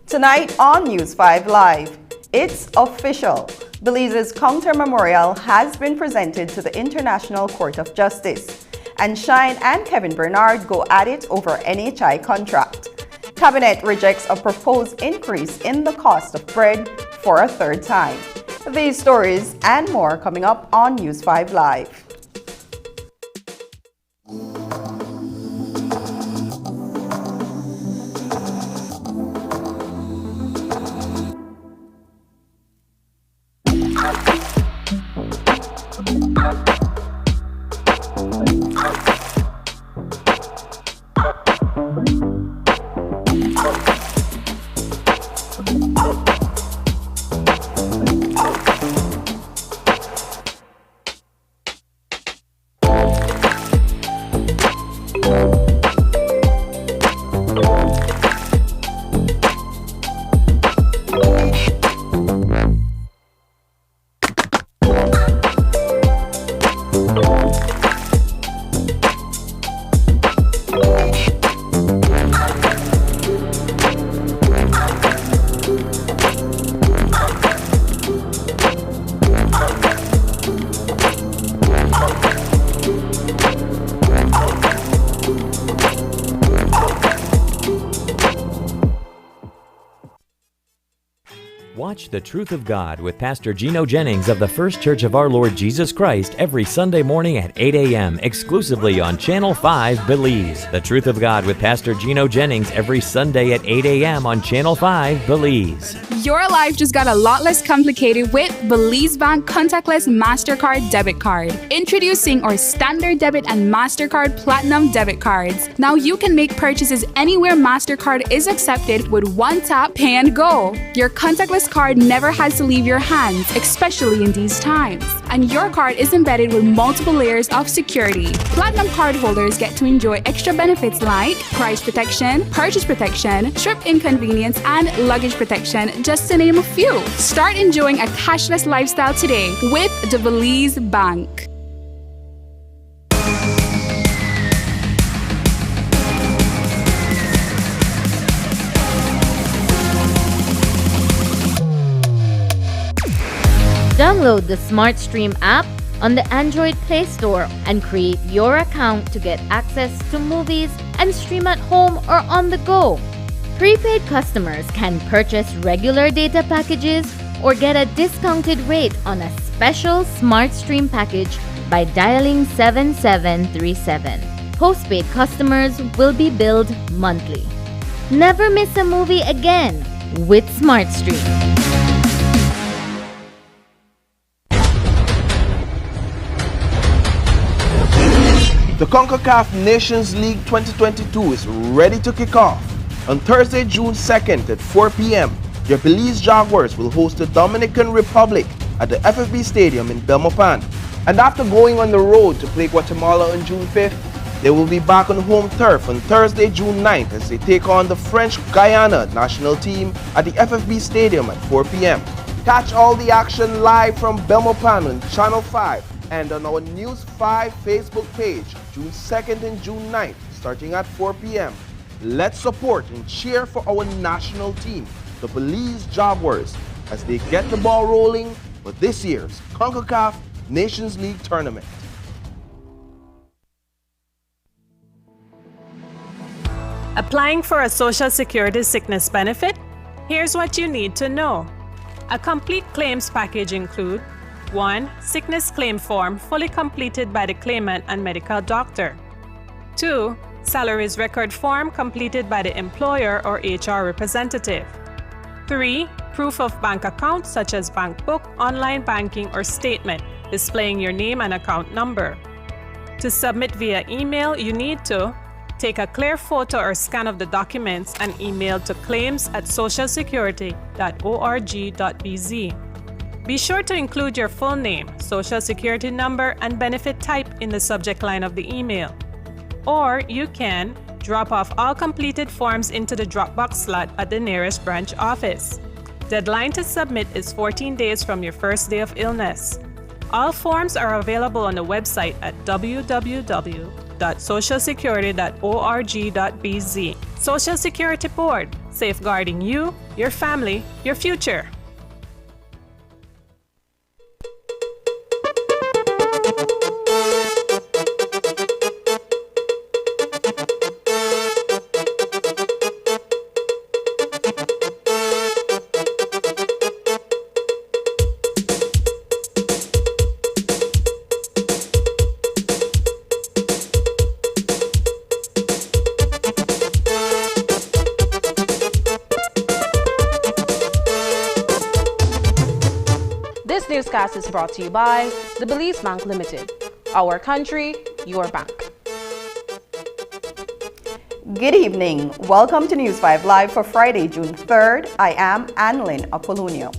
Tonight on News 5 Live, it's official. Belize's Counter Memorial has been presented to the International Court of Justice, and Shine and Kevin Bernard go at it over NHI contract. Cabinet rejects a proposed increase in the cost of bread for a third time. These stories and more coming up on News 5 Live. Watch The Truth of God with Pastor Gino Jennings of the First Church of Our Lord Jesus Christ every Sunday morning at 8 a.m. exclusively on Channel 5 Belize. The Truth of God with Pastor Gino Jennings every Sunday at 8 a.m. on Channel 5 Belize. Your life just got a lot less complicated with Belize Bank Contactless MasterCard Debit Card. Introducing our Standard Debit and MasterCard Platinum Debit Cards. Now you can make purchases anywhere MasterCard is accepted with one tap, pay and go. Your contactless card never has to leave your hands, especially in these times. And your card is embedded with multiple layers of security. Platinum card holders get to enjoy extra benefits like price protection, purchase protection, trip inconvenience, and luggage protection, just to name a few. Start enjoying a cashless lifestyle today with the Belize Bank. Download the SmartStream app on the Android Play Store and create your account to get access to movies and stream at home or on the go. Prepaid customers can purchase regular data packages or get a discounted rate on a special SmartStream package by dialing 7737. Postpaid customers will be billed monthly. Never miss a movie again with SmartStream. The CONCACAF Nations League 2022 is ready to kick off. On Thursday, June 2nd at 4 p.m., your Belize Jaguars will host the Dominican Republic at the FFB Stadium in Belmopan. And after going on the road to play Guatemala on June 5th, they will be back on home turf on Thursday, June 9th as they take on the French Guyana national team at the FFB Stadium at 4 p.m. Catch all the action live from Belmopan on Channel 5 and on our News 5 Facebook page, June 2nd and June 9th, starting at 4 p.m. Let's support and cheer for our national team, the Belize Jaguars, as they get the ball rolling for this year's CONCACAF Nations League Tournament. Applying for a Social Security sickness benefit? Here's what you need to know. A complete claims package includes 1. Sickness claim form fully completed by the claimant and medical doctor. 2. Salaries record form completed by the employer or HR representative. 3. Proof of bank account such as bank book, online banking, or statement displaying your name and account number. To submit via email, you need to take a clear photo or scan of the documents and email to claims@socialsecurity.org.bz. Be sure to include your full name, social security number, and benefit type in the subject line of the email. Or you can drop off all completed forms into the Dropbox slot at the nearest branch office. Deadline to submit is 14 days from your first day of illness. All forms are available on the website at www.social.org.bz. www.socialsecurity.org.bz. Social Security Board, safeguarding you, your family, your future. This newscast is brought to you by the Belize Bank Limited. Our country, your bank. Good evening. Welcome to News 5 Live for Friday, June 3rd. I am Annalyn Apolonio.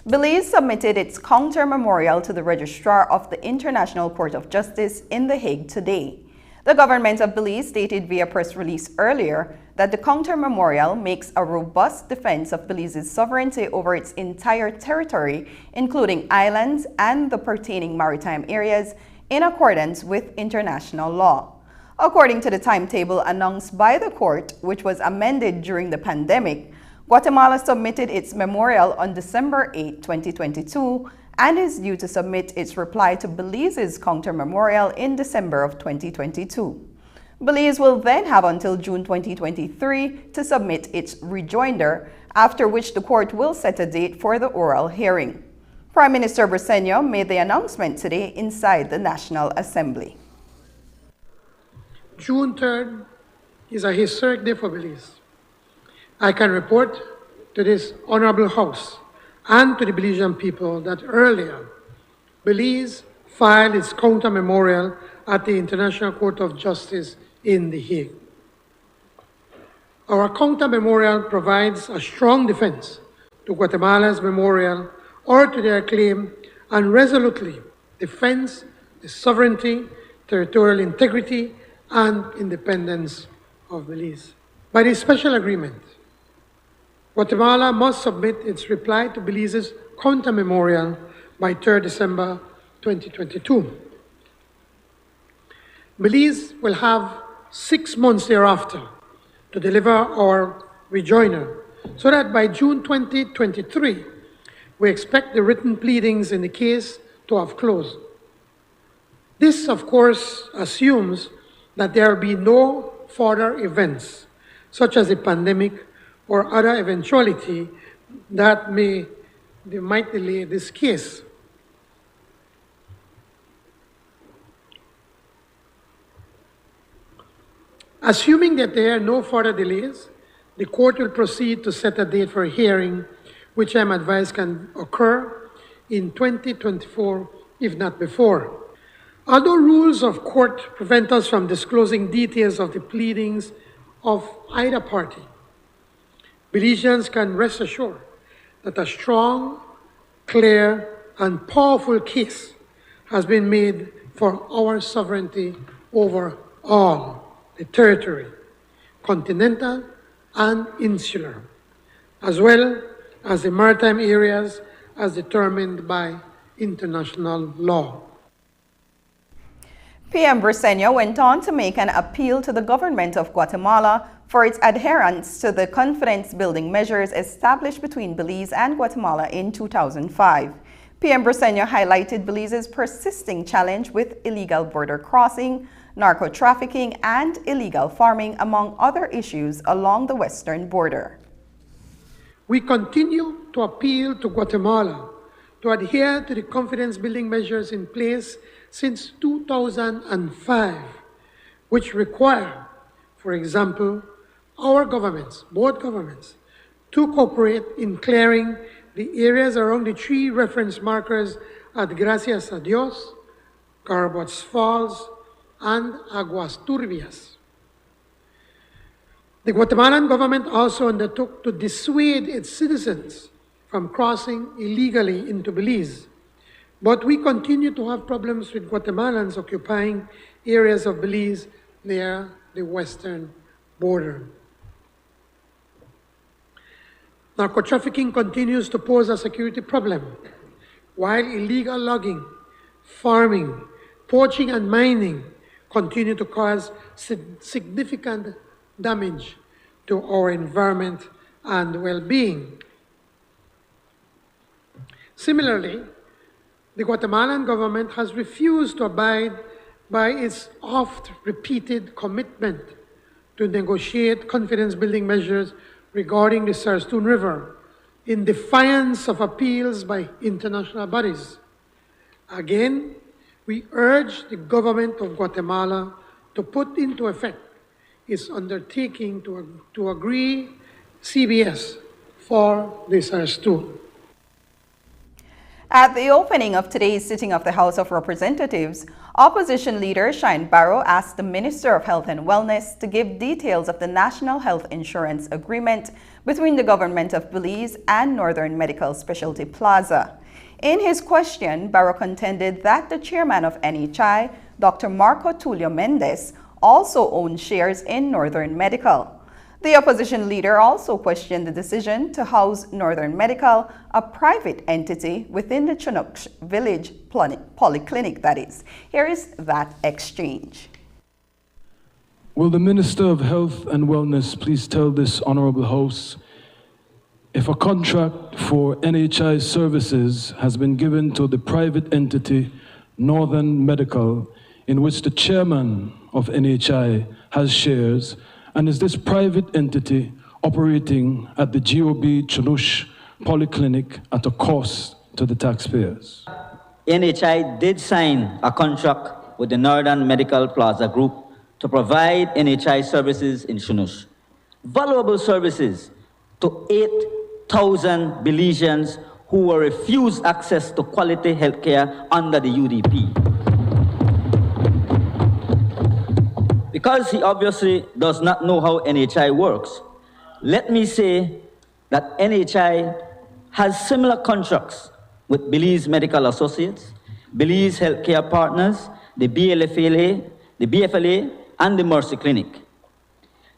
Belize submitted its counter memorial to the Registrar of the International Court of Justice in The Hague today. The government of Belize stated via press release earlier that the counter memorial makes a robust defense of Belize's sovereignty over its entire territory, including islands and the pertaining maritime areas, in accordance with international law. According to the timetable announced by the court, which was amended during the pandemic, Guatemala submitted its memorial on December 8, 2022, and is due to submit its reply to Belize's counter memorial in December of 2022. Belize will then have until June 2023 to submit its rejoinder, after which the court will set a date for the oral hearing. Prime Minister Briceño made the announcement today inside the National Assembly. June 3rd is a historic day for Belize. I can report to this honorable House and to the Belizean people that earlier, Belize filed its counter memorial at the International Court of Justice in The Hague. Our counter memorial provides a strong defense to Guatemala's memorial or to their claim, and resolutely defends the sovereignty, territorial integrity, and independence of Belize. By this special agreement, Guatemala must submit its reply to Belize's counter memorial by 3rd December 2022. Belize will have 6 months thereafter to deliver our rejoinder, so that by June 2023, we expect the written pleadings in the case to have closed. This, of course, assumes that there will be no further events, such as a pandemic or other eventuality that might delay this case. Assuming that there are no further delays, the court will proceed to set a date for a hearing, which I'm advised can occur in 2024, if not before. Although rules of court prevent us from disclosing details of the pleadings of either party, Belizeans can rest assured that a strong, clear, and powerful case has been made for our sovereignty over all the territory, continental and insular, as well as the maritime areas as determined by international law. PM Briceño went on to make an appeal to the government of Guatemala for its adherence to the confidence-building measures established between Belize and Guatemala in 2005. PM Briceño highlighted Belize's persisting challenge with illegal border crossing, narco-trafficking, and illegal farming, among other issues along the western border. We continue to appeal to Guatemala to adhere to the confidence-building measures in place since 2005, which require, for example, our governments, both governments, to cooperate in clearing the areas around the 3 reference markers at Gracias a Dios, Carabots Falls, and Aguas Turbias. The Guatemalan government also undertook to dissuade its citizens from crossing illegally into Belize. But we continue to have problems with Guatemalans occupying areas of Belize near the western border. Narco-trafficking continues to pose a security problem, while illegal logging, farming, poaching, and mining continue to cause significant damage to our environment and well-being. Similarly, the Guatemalan government has refused to abide by its oft-repeated commitment to negotiate confidence-building measures regarding the Sarstún River in defiance of appeals by international bodies. Again, we urge the government of Guatemala to put into effect its undertaking to agree CBS for the Sarstún. At the opening of today's sitting of the House of Representatives, opposition leader Shine Barrow asked the Minister of Health and Wellness to give details of the National Health Insurance Agreement between the government of Belize and Northern Medical Specialty Plaza. In his question, Barrow contended that the chairman of NHI, Dr. Marco Tulio Mendez, also owns shares in Northern Medical. The opposition leader also questioned the decision to house Northern Medical, a private entity within the Chinook Village Polyclinic, that is. Here is that exchange. Will the Minister of Health and Wellness please tell this Honorable House if a contract for NHI services has been given to the private entity Northern Medical, in which the chairman of NHI has shares, and is this private entity operating at the GOB Chinook Polyclinic at a cost to the taxpayers? NHI did sign a contract with the Northern Medical Plaza Group to provide NHI services in Chinook. Valuable services to 8,000 Belizeans who were refused access to quality health care under the UDP. Because he obviously does not know how NHI works, let me say that NHI has similar contracts with Belize Medical Associates, Belize Healthcare Partners, the BFLA, and the Mercy Clinic.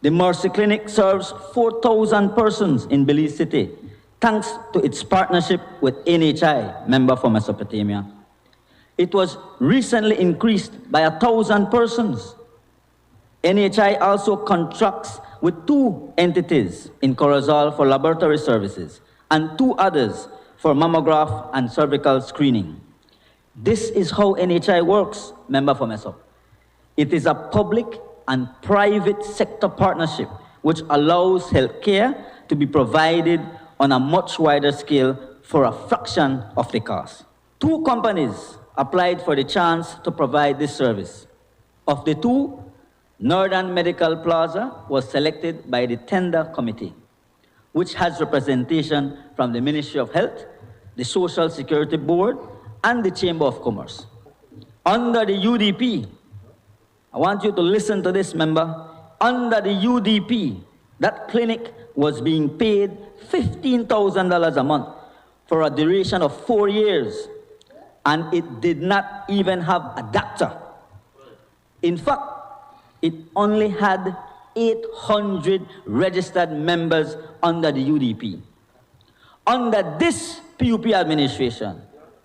The Mercy Clinic serves 4,000 persons in Belize City, thanks to its partnership with NHI, member for Mesopotamia. It was recently increased by 1,000 persons. NHI also contracts with 2 entities in Corozal for laboratory services and 2 others for mammograph and cervical screening. This is how NHI works, member for MESOP. It is a public and private sector partnership which allows healthcare to be provided on a much wider scale for a fraction of the cost. 2 companies applied for the chance to provide this service. Of the 2, Northern Medical Plaza was selected by the tender committee, which has representation from the Ministry of Health, the Social Security Board, and the Chamber of Commerce. Under the UDP, I want you to listen to this, member. Under the UDP, that clinic was being paid $15,000 a month for a duration of 4 years, and it did not even have a doctor. In fact, it only had 800 registered members under the UDP. Under this PUP administration,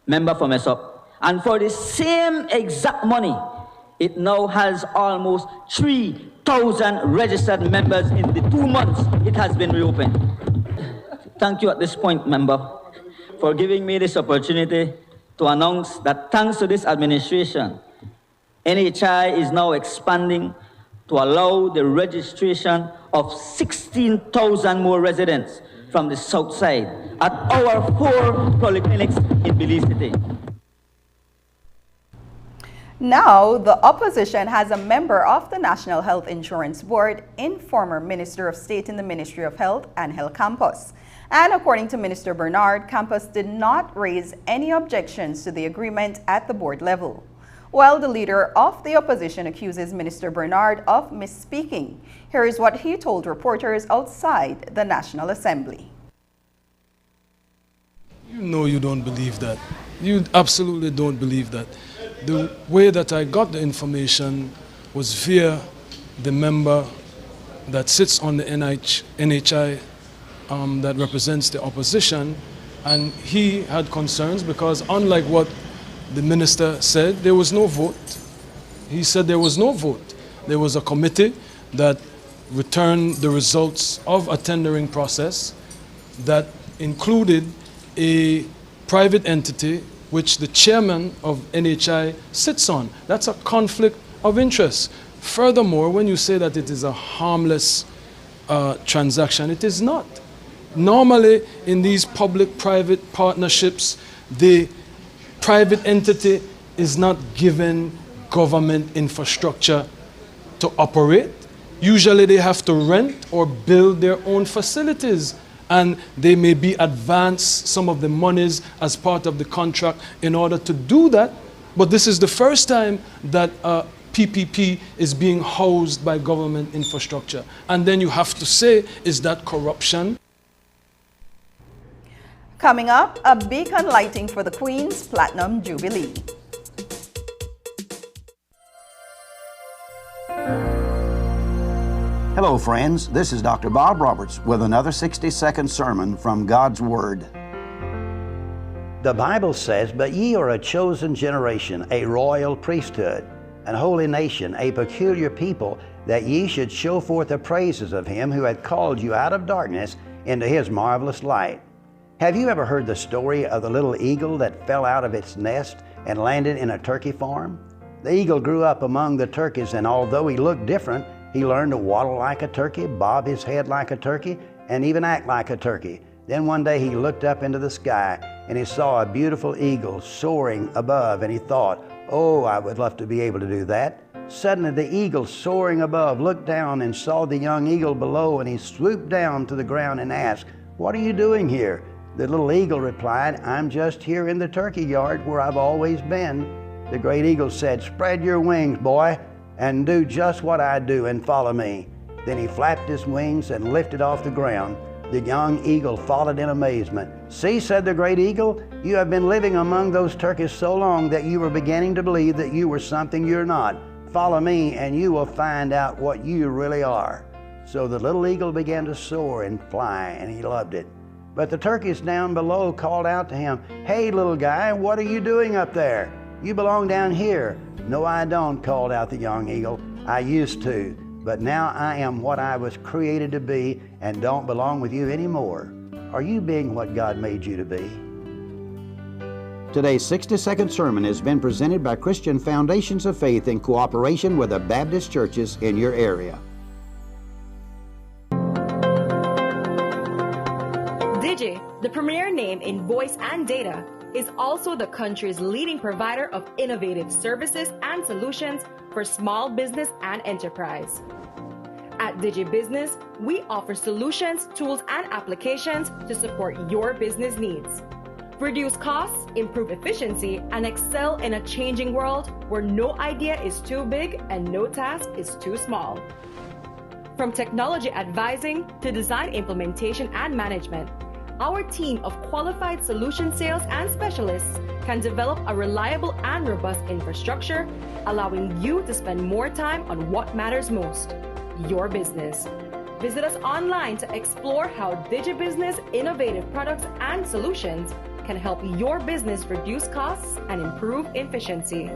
member for MESOP, and for the same exact money, it now has almost 3,000 registered members in the 2 months it has been reopened. Thank you at this point, member, for giving me this opportunity to announce that thanks to this administration, NHI is now expanding to allow the registration of 16,000 more residents from the south side at our 4 polyclinics in Belize City. Now, the opposition has a member of the National Health Insurance Board in former Minister of State in the Ministry of Health, Angel Campos. And according to Minister Bernard, Campos did not raise any objections to the agreement at the board level. While the leader of the opposition accuses Minister Bernard of misspeaking, here is what he told reporters outside the National Assembly. You know you don't believe that. You absolutely don't believe that. The way that I got the information was via the member that sits on the NHI that represents the opposition, and he had concerns because unlike what the minister said, there was no vote. he said there was no vote. There was a committee that returned the results of a tendering process that included a private entity which the chairman of NHI sits on. That's a conflict of interest. Furthermore, when you say that it is a harmless transaction, it is not. Normally, in these public-private partnerships, the private entity is not given government infrastructure to operate. Usually they have to rent or build their own facilities, and they may be advanced some of the monies as part of the contract in order to do that. But this is the first time that PPP is being housed by government infrastructure. And then you have to say, is that corruption? Coming up, a beacon lighting for the Queen's Platinum Jubilee. Hello, friends. This is Dr. Bob Roberts with another 60-second sermon from God's Word. The Bible says, "But ye are a chosen generation, a royal priesthood, an holy nation, a peculiar people, that ye should show forth the praises of Him who hath called you out of darkness into His marvelous light." Have you ever heard the story of the little eagle that fell out of its nest and landed in a turkey farm? The eagle grew up among the turkeys, and although he looked different, he learned to waddle like a turkey, bob his head like a turkey, and even act like a turkey. Then one day he looked up into the sky and he saw a beautiful eagle soaring above, and he thought, "Oh, I would love to be able to do that." Suddenly the eagle soaring above looked down and saw the young eagle below, and he swooped down to the ground and asked, "What are you doing here?" The little eagle replied, "I'm just here in the turkey yard where I've always been." The great eagle said, "Spread your wings, boy, and do just what I do and follow me." Then he flapped his wings and lifted off the ground. The young eagle followed in amazement. "See," said the great eagle, "you have been living among those turkeys so long that you were beginning to believe that you were something you're not. Follow me and you will find out what you really are." So the little eagle began to soar and fly, and he loved it. But the turkeys down below called out to him, "Hey, little guy, what are you doing up there? You belong down here." "No, I don't," called out the young eagle. "I used to, but now I am what I was created to be and don't belong with you anymore." Are you being what God made you to be? Today's 60-second sermon has been presented by Christian Foundations of Faith in cooperation with the Baptist churches in your area. Digi, the premier name in voice and data, is also the country's leading provider of innovative services and solutions for small business and enterprise. At DigiBusiness, we offer solutions, tools, and applications to support your business needs. Reduce costs, improve efficiency, and excel in a changing world where no idea is too big and no task is too small. From technology advising to design implementation and management, our team of qualified solution sales and specialists can develop a reliable and robust infrastructure, allowing you to spend more time on what matters most, your business. Visit us online to explore how DigiBusiness innovative products and solutions can help your business reduce costs and improve efficiency.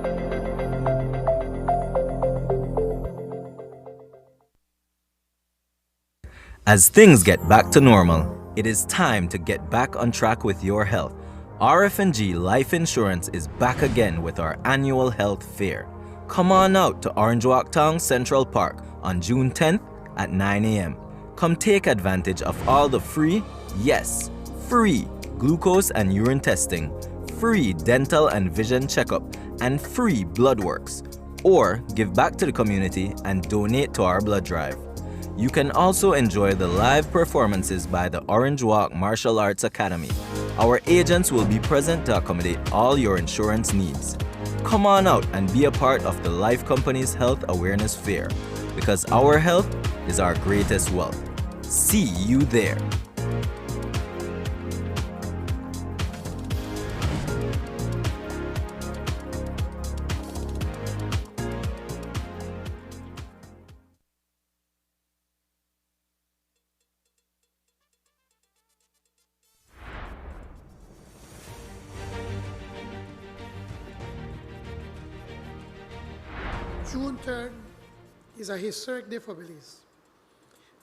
As things get back to normal, it is time to get back on track with your health. RF&G Life Insurance is back again with our annual health fair. Come on out to Orange Walk Town Central Park on June 10th at 9 a.m. Come take advantage of all the free, yes, free glucose and urine testing, free dental and vision checkup, and free blood works. Or give back to the community and donate to our blood drive. You can also enjoy the live performances by the Orange Walk Martial Arts Academy. Our agents will be present to accommodate all your insurance needs. Come on out and be a part of the Life Company's Health Awareness Fair, because our health is our greatest wealth. See you there. June 3rd is a historic day for Belize.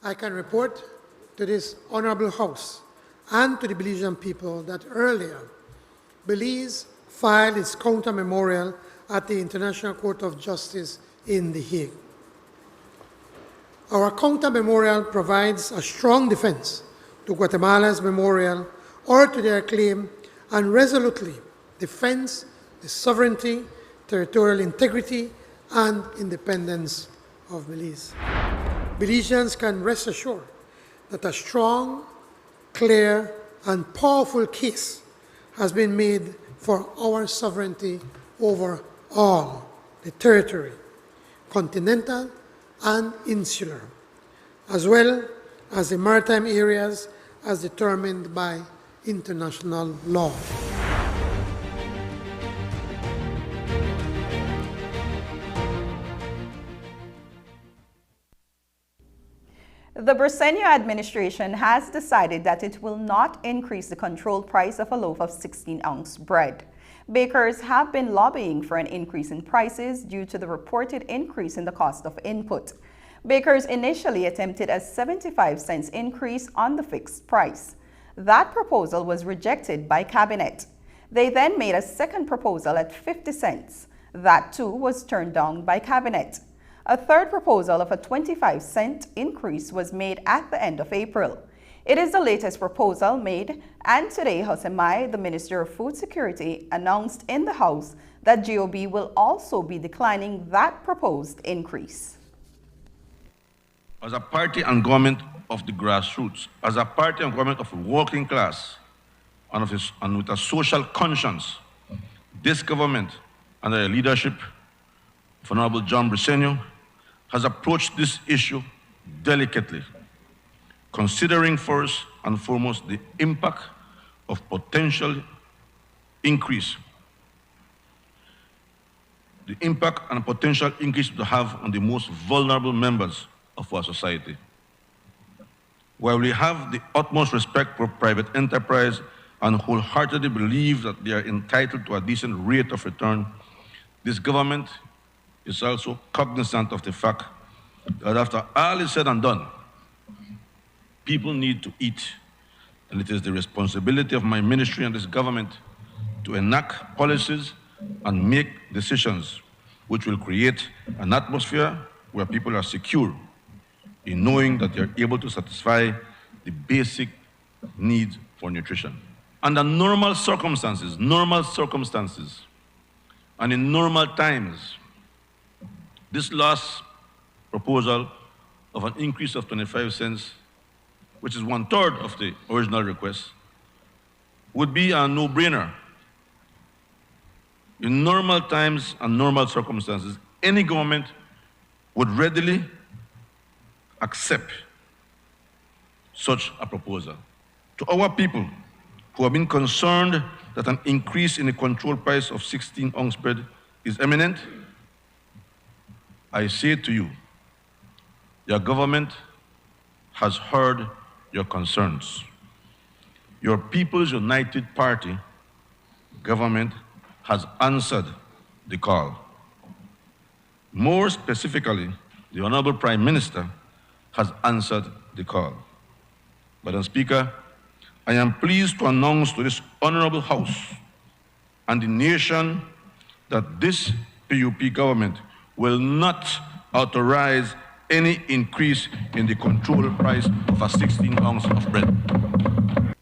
I can report to this honorable House and to the Belizean people that earlier, Belize filed its counter memorial at the International Court of Justice in The Hague. Our counter memorial provides a strong defense to Guatemala's memorial or to their claim and resolutely defends the sovereignty, territorial integrity, and independence of Belize. Belizeans can rest assured that a strong, clear, and powerful case has been made for our sovereignty over all the territory, continental and insular, as well as the maritime areas as determined by international law. The Briceño administration has decided that it will not increase the controlled price of a loaf of 16-ounce bread. Bakers have been lobbying for an increase in prices due to the reported increase in the cost of input. Bakers initially attempted a 75 cents increase on the fixed price. That proposal was rejected by Cabinet. They then made a second proposal at 50 cents. That too was turned down by Cabinet. A third proposal of a 25-cent increase was made at the end of April. It is the latest proposal made, and today Jose Mai, the Minister of Food Security, announced in the House that GOB will also be declining that proposed increase. As a party and government of the grassroots, as a party and government of the working class, and with a social conscience, this government, under the leadership of Honorable John Briceño, has approached this issue delicately, considering first and foremost the impact of potential increase, the impact and potential increase to have on the most vulnerable members of our society. While we have the utmost respect for private enterprise and wholeheartedly believe that they are entitled to a decent rate of return, this government is also cognizant of the fact that after all is said and done, people need to eat, and it is the responsibility of my ministry and this government to enact policies and make decisions which will create an atmosphere where people are secure in knowing that they are able to satisfy the basic needs for nutrition. Under normal circumstances, and in normal times, this last proposal of an increase of 25 cents, which is 1/3 of the original request, would be a no-brainer. In normal times and normal circumstances, any government would readily accept such a proposal. To our people who have been concerned that an increase in the control price of 16-ounce bread is imminent, I say to you, your government has heard your concerns. Your People's United Party government has answered the call. More specifically, the Honorable Prime Minister has answered the call. Madam Speaker, I am pleased to announce to this Honorable House and the nation that this PUP government will not authorize any increase in the control price of a 16-ounce of bread.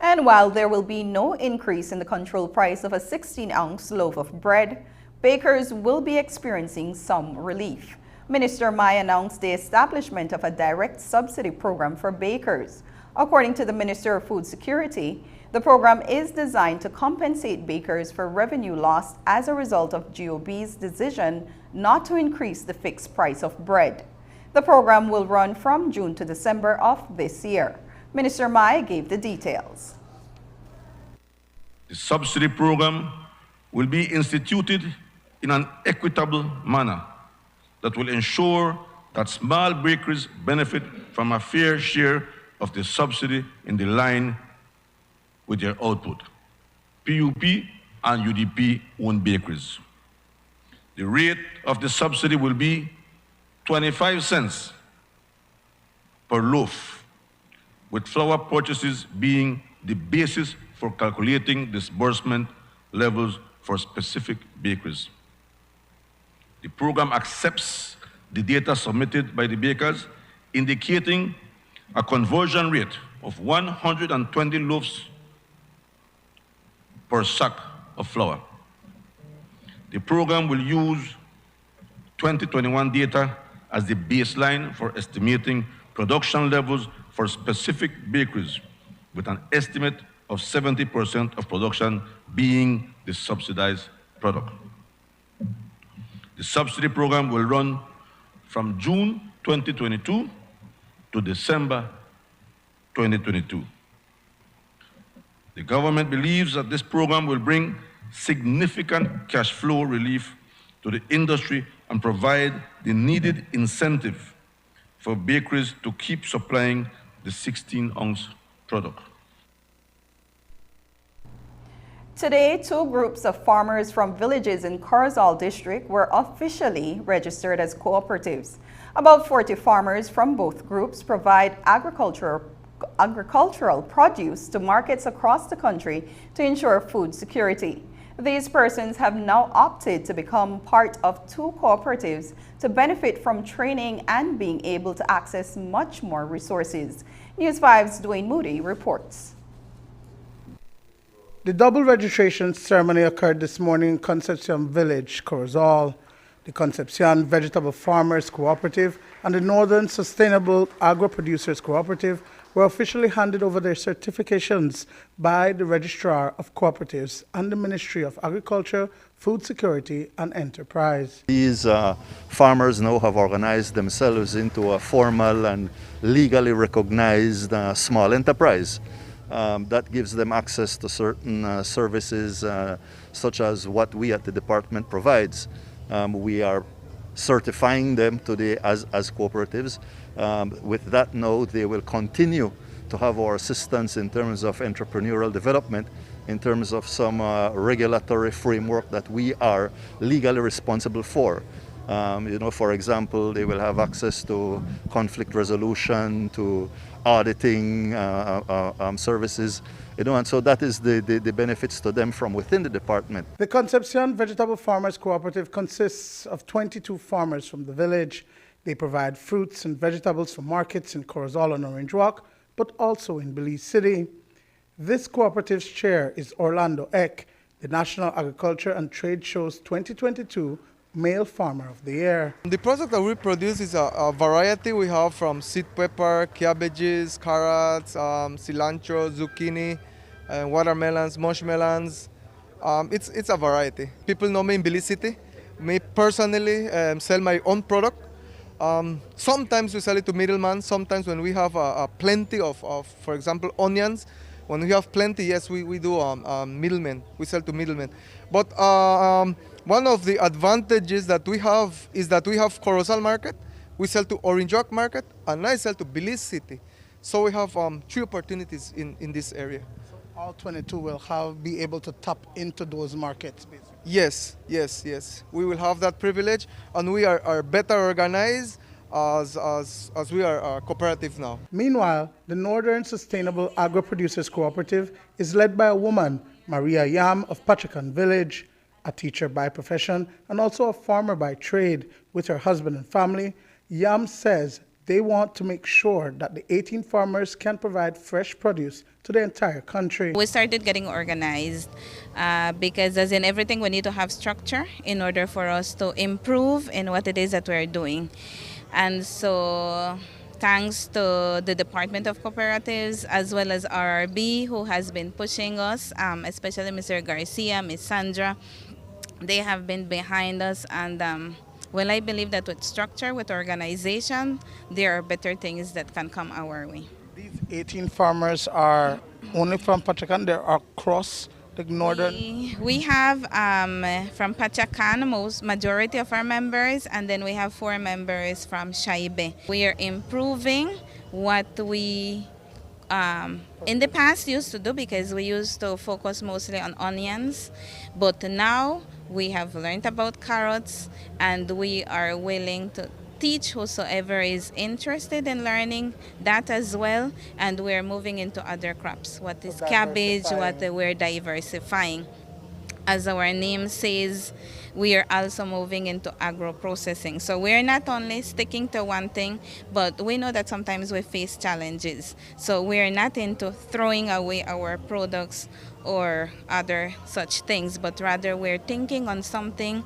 And while there will be no increase in the control price of a 16-ounce loaf of bread, bakers will be experiencing some relief. Minister Mai announced the establishment of a direct subsidy program for bakers. According to the Minister of Food Security, the program is designed to compensate bakers for revenue lost as a result of GOB's decision not to increase the fixed price of bread. The program will run from June to December of this year. Minister Mai gave the details. The subsidy program will be instituted in an equitable manner that will ensure that small bakeries benefit from a fair share of the subsidy in the line with their output. PUP and UDP owned bakeries. The rate of the subsidy will be 25 cents per loaf, with flour purchases being the basis for calculating disbursement levels for specific bakeries. The program accepts the data submitted by the bakers, indicating a conversion rate of 120 loaves per sack of flour. The program will use 2021 data as the baseline for estimating production levels for specific bakeries, with an estimate of 70% of production being the subsidized product. The subsidy program will run from June 2022 to December 2022. The government believes that this program will bring significant cash flow relief to the industry and provide the needed incentive for bakeries to keep supplying the 16-ounce product. Today, 2 groups of farmers from villages in Corozal district were officially registered as cooperatives. About 40 farmers from both groups provide agricultural produce to markets across the country to ensure food security. These persons have now opted to become part of 2 cooperatives to benefit from training and being able to access much more resources. News 5's Dwayne Moody reports. The double registration ceremony occurred this morning in Concepcion Village, Corozal. The Concepcion Vegetable Farmers Cooperative and the Northern Sustainable Agro-Producers Cooperative were officially handed over their certifications by the Registrar of Cooperatives and the Ministry of Agriculture, Food Security and Enterprise. These farmers now have organized themselves into a formal and legally recognized small enterprise. That gives them access to certain services such as what we at the department provides. We are certifying them today as cooperatives. With that now, they will continue to have our assistance in terms of entrepreneurial development, in terms of some regulatory framework that we are legally responsible for. For example, they will have access to conflict resolution, to auditing services, and so that is the benefits to them from within the department. The Concepcion Vegetable Farmers Cooperative consists of 22 farmers from the village. They provide fruits and vegetables for markets in Corozal and Orange Walk, but also in Belize City. This cooperative's chair is Orlando Eck, the National Agriculture and Trade Show's 2022 Male Farmer of the Year. The product that we produce is a variety. We have from sweet pepper, cabbages, carrots, cilantro, zucchini, watermelons, mushmelons. It's a variety. People know me in Belize City. Me personally sell my own product. Sometimes we sell it to middlemen. Sometimes when we have plenty of, for example, onions, when we have plenty, yes, we do middlemen. We sell to middlemen. But one of the advantages that we have is that we have Corozal market, we sell to Orange Walk market, and I sell to Belize City. So we have 3 opportunities in this area. So all 22 will be able to tap into those markets, basically. Yes. We will have that privilege, and we are better organized as we are cooperative now. Meanwhile, the Northern Sustainable Agro-Producers Cooperative is led by a woman, Maria Yam of Pachacan Village, a teacher by profession and also a farmer by trade with her husband and family. Yam says they want to make sure that the 18 farmers can provide fresh produce to the entire country. We started getting organized because as in everything we need to have structure in order for us to improve in what it is that we're doing. And so thanks to the Department of Cooperatives as well as RRB who has been pushing us, especially Mr. Garcia, Ms. Sandra, they have been behind us, and well, I believe that with structure, with organization, there are better things that can come our way. These 18 farmers are only from Pachacan, they are across the northern? We have from Pachacan, majority of our members, and then we have 4 members from Shaibe. We are improving what we in the past used to do, because we used to focus mostly on onions, but now We have learned about carrots, and we are willing to teach whosoever is interested in learning that as well. And we're moving into other crops. What is cabbage? What we're diversifying. As our name says, we are also moving into agro-processing. So we're not only sticking to one thing, but we know that sometimes we face challenges. So we're not into throwing away our products or other such things, but rather we're thinking on something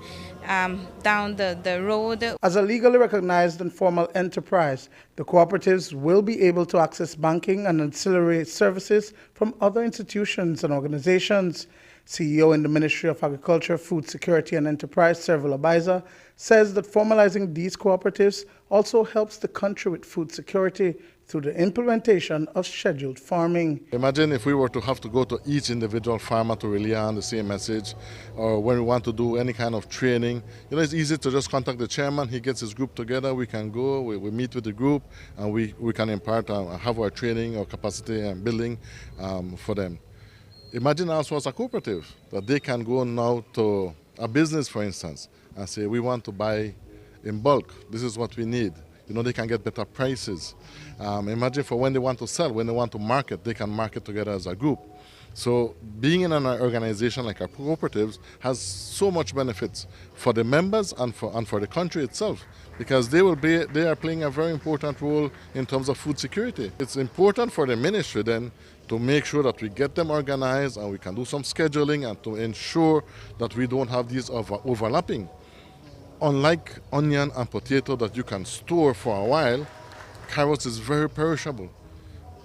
down the road. As a legally recognized informal enterprise, the cooperatives will be able to access banking and ancillary services from other institutions and organizations. CEO in the Ministry of Agriculture, Food Security and Enterprise, Serval Abaiza, says that formalizing these cooperatives also helps the country with food security through the implementation of scheduled farming. Imagine if we were to have to go to each individual farmer to relay on the same message, or when we want to do any kind of training. You know, it's easy to just contact the chairman, he gets his group together, we can go, we meet with the group, and we can impart, have our training or capacity and building for them. Imagine also as a cooperative that they can go now to a business, for instance, and say, we want to buy in bulk, this is what we need. You know, they can get better prices. Imagine for when they want to sell, when they want to market, they can market together as a group. So being in an organization like our cooperatives has so much benefits for the members and for the country itself, because they are playing a very important role in terms of food security. It's important for the ministry then to make sure that we get them organized and we can do some scheduling and to ensure that we don't have these overlapping. Unlike onion and potato that you can store for a while, carrots is very perishable.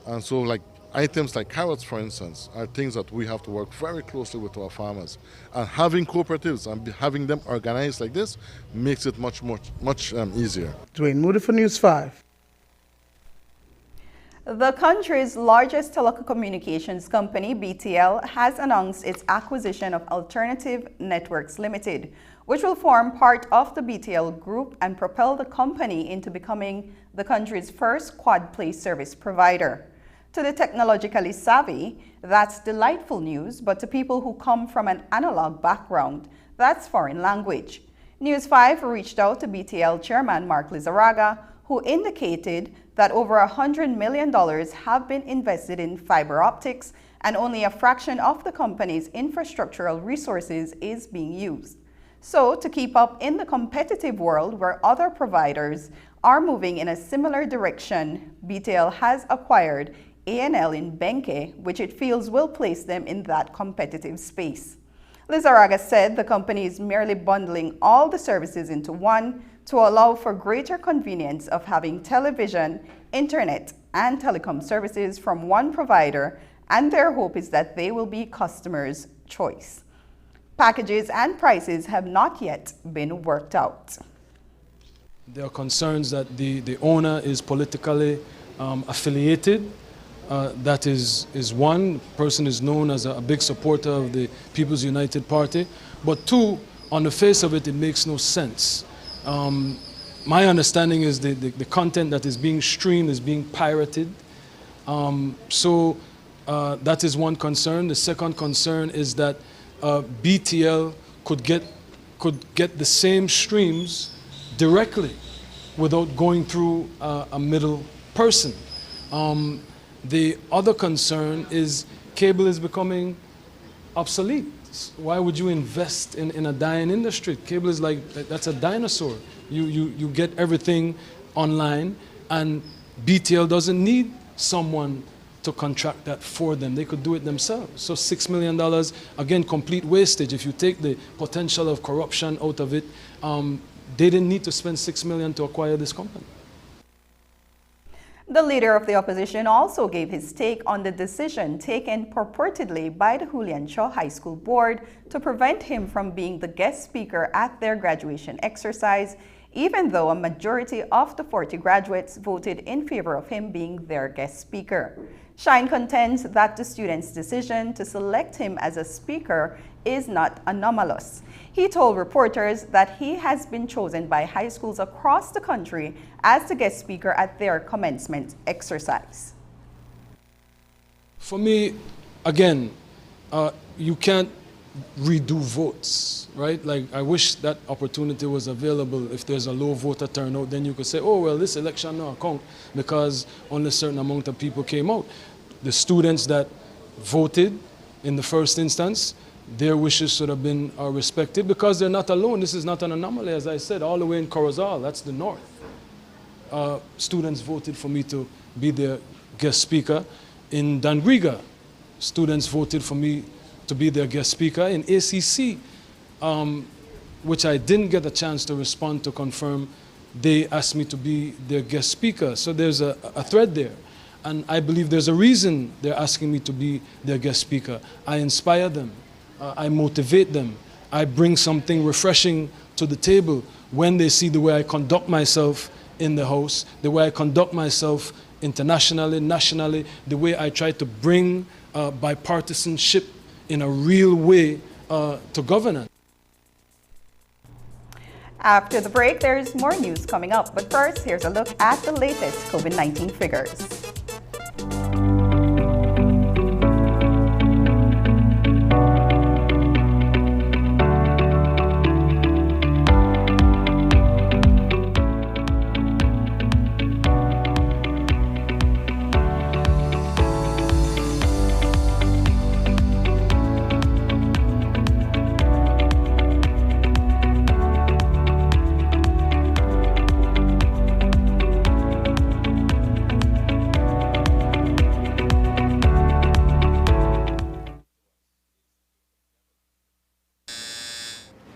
And so like items like carrots, for instance, are things that we have to work very closely with our farmers. And having cooperatives and having them organized like this makes it much easier. Dwayne Moody for News 5. The country's largest telecommunications company, BTL, has announced its acquisition of Alternative Networks Limited, which will form part of the BTL Group and propel the company into becoming the country's first quad-play service provider. To the technologically savvy, that's delightful news, but to people who come from an analog background, that's foreign language. News 5 reached out to BTL chairman Mark Lizarraga, who indicated that over $100 million have been invested in fiber optics and only a fraction of the company's infrastructural resources is being used. So, to keep up in the competitive world where other providers are moving in a similar direction, BTL has acquired ANL in Benke, which it feels will place them in that competitive space. Lizarraga said the company is merely bundling all the services into one to allow for greater convenience of having television, internet, and telecom services from one provider, and their hope is that they will be customers' choice. Packages and prices have not yet been worked out. There are concerns that the owner is politically affiliated. That is one, person is known as a big supporter of the People's United Party. But two, on the face of it, it makes no sense. My understanding is the content that is being streamed is being pirated. So that is one concern. The second concern is that BTL could get the same streams directly without going through a middle person. The other concern is cable is becoming obsolete. Why would you invest in a dying industry? Cable is like, that's a dinosaur. You get everything online, and BTL doesn't need someone to contract that for them. They could do it themselves. So $6 million, again, complete wastage. If you take the potential of corruption out of it, they didn't need to spend $6 million to acquire this company. The leader of the opposition also gave his take on the decision taken purportedly by the Julian Shaw High School Board to prevent him from being the guest speaker at their graduation exercise, even though a majority of the 40 graduates voted in favor of him being their guest speaker. Shine contends that the students' decision to select him as a speaker is not anomalous. He told reporters that he has been chosen by high schools across the country as the guest speaker at their commencement exercise. For me, again, you can't redo votes, right? Like, I wish that opportunity was available. If there's a low voter turnout, then you could say, oh, well, this election no count because only a certain amount of people came out. The students that voted in the first instance, their wishes should have been respected because they're not alone. This is not an anomaly, as I said, all the way in Corozal, that's the north. Students voted for me to be their guest speaker. In Danriga, students voted for me to be their guest speaker. In ACC, which I didn't get a chance to respond to confirm, they asked me to be their guest speaker. So there's a thread there. And I believe there's a reason they're asking me to be their guest speaker. I inspire them. I motivate them. I bring something refreshing to the table when they see the way I conduct myself in the House, the way I conduct myself internationally, nationally, the way I try to bring bipartisanship in a real way to governance. After the break, there's more news coming up. But first, here's a look at the latest COVID-19 figures.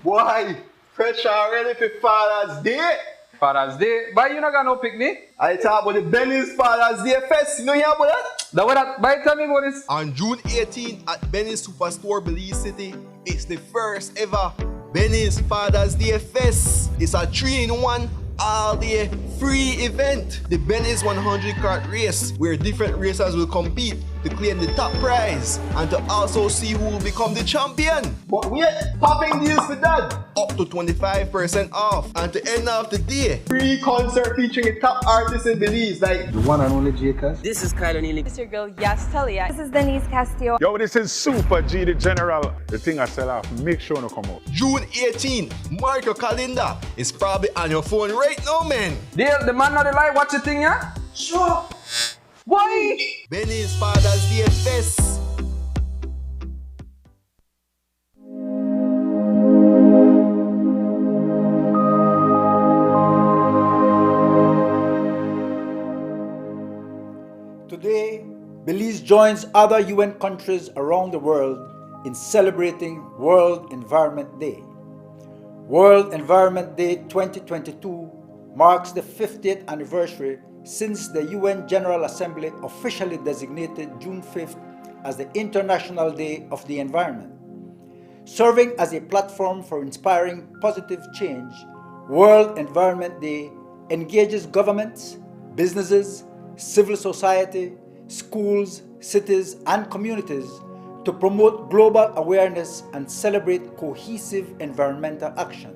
Boy, fresh already for Father's Day. Father's Day? But you not got no picnic? I talk about the Benny's Father's Day Fest. You know hear about that? That what that? But tell me about this. On June 18 at Benny's Superstore, Belize City, it's the first ever Benny's Father's Day Fest. It's a 3-in-1 all-day free event. The Benny's 100-cart race, where different racers will compete to claim the top prize and to also see who will become the champion. But wait, popping deals for that. Up to 25% off. And to end off the day, free concert featuring the top artists in Belize like the one and only Jacobs. This is Kyla Neely. This is your girl Yas Talia. This is Denise Castillo. Yo, this is Super G the General. The thing I sell off, make sure to come out. June 18, mark your calendar. It's probably on your phone right now, man. Dale, the man not the light, watch the thing, yeah? Sure. Why? Benny's Father's Day Fest. Today, Belize joins other UN countries around the world in celebrating World Environment Day. World Environment Day 2022 marks the 50th anniversary since the UN General Assembly officially designated June 5th as the International Day of the Environment. Serving as a platform for inspiring positive change, World Environment Day engages governments, businesses, civil society, schools, cities, and communities to promote global awareness and celebrate cohesive environmental action.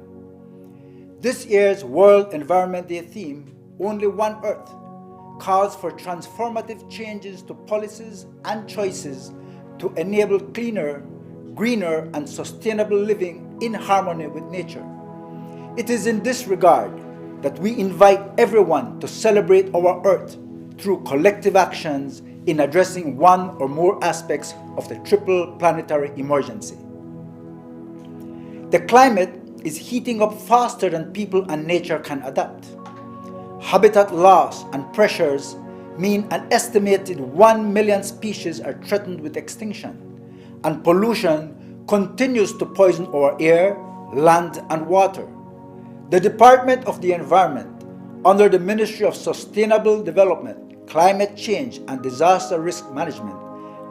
This year's World Environment Day theme, Only One Earth, calls for transformative changes to policies and choices to enable cleaner, greener, and sustainable living in harmony with nature. It is in this regard that we invite everyone to celebrate our Earth through collective actions in addressing one or more aspects of the triple planetary emergency. The climate is heating up faster than people and nature can adapt. Habitat loss and pressures mean an estimated 1 million species are threatened with extinction, and pollution continues to poison our air, land, and water. The Department of the Environment, under the Ministry of Sustainable Development, Climate Change, and Disaster Risk Management,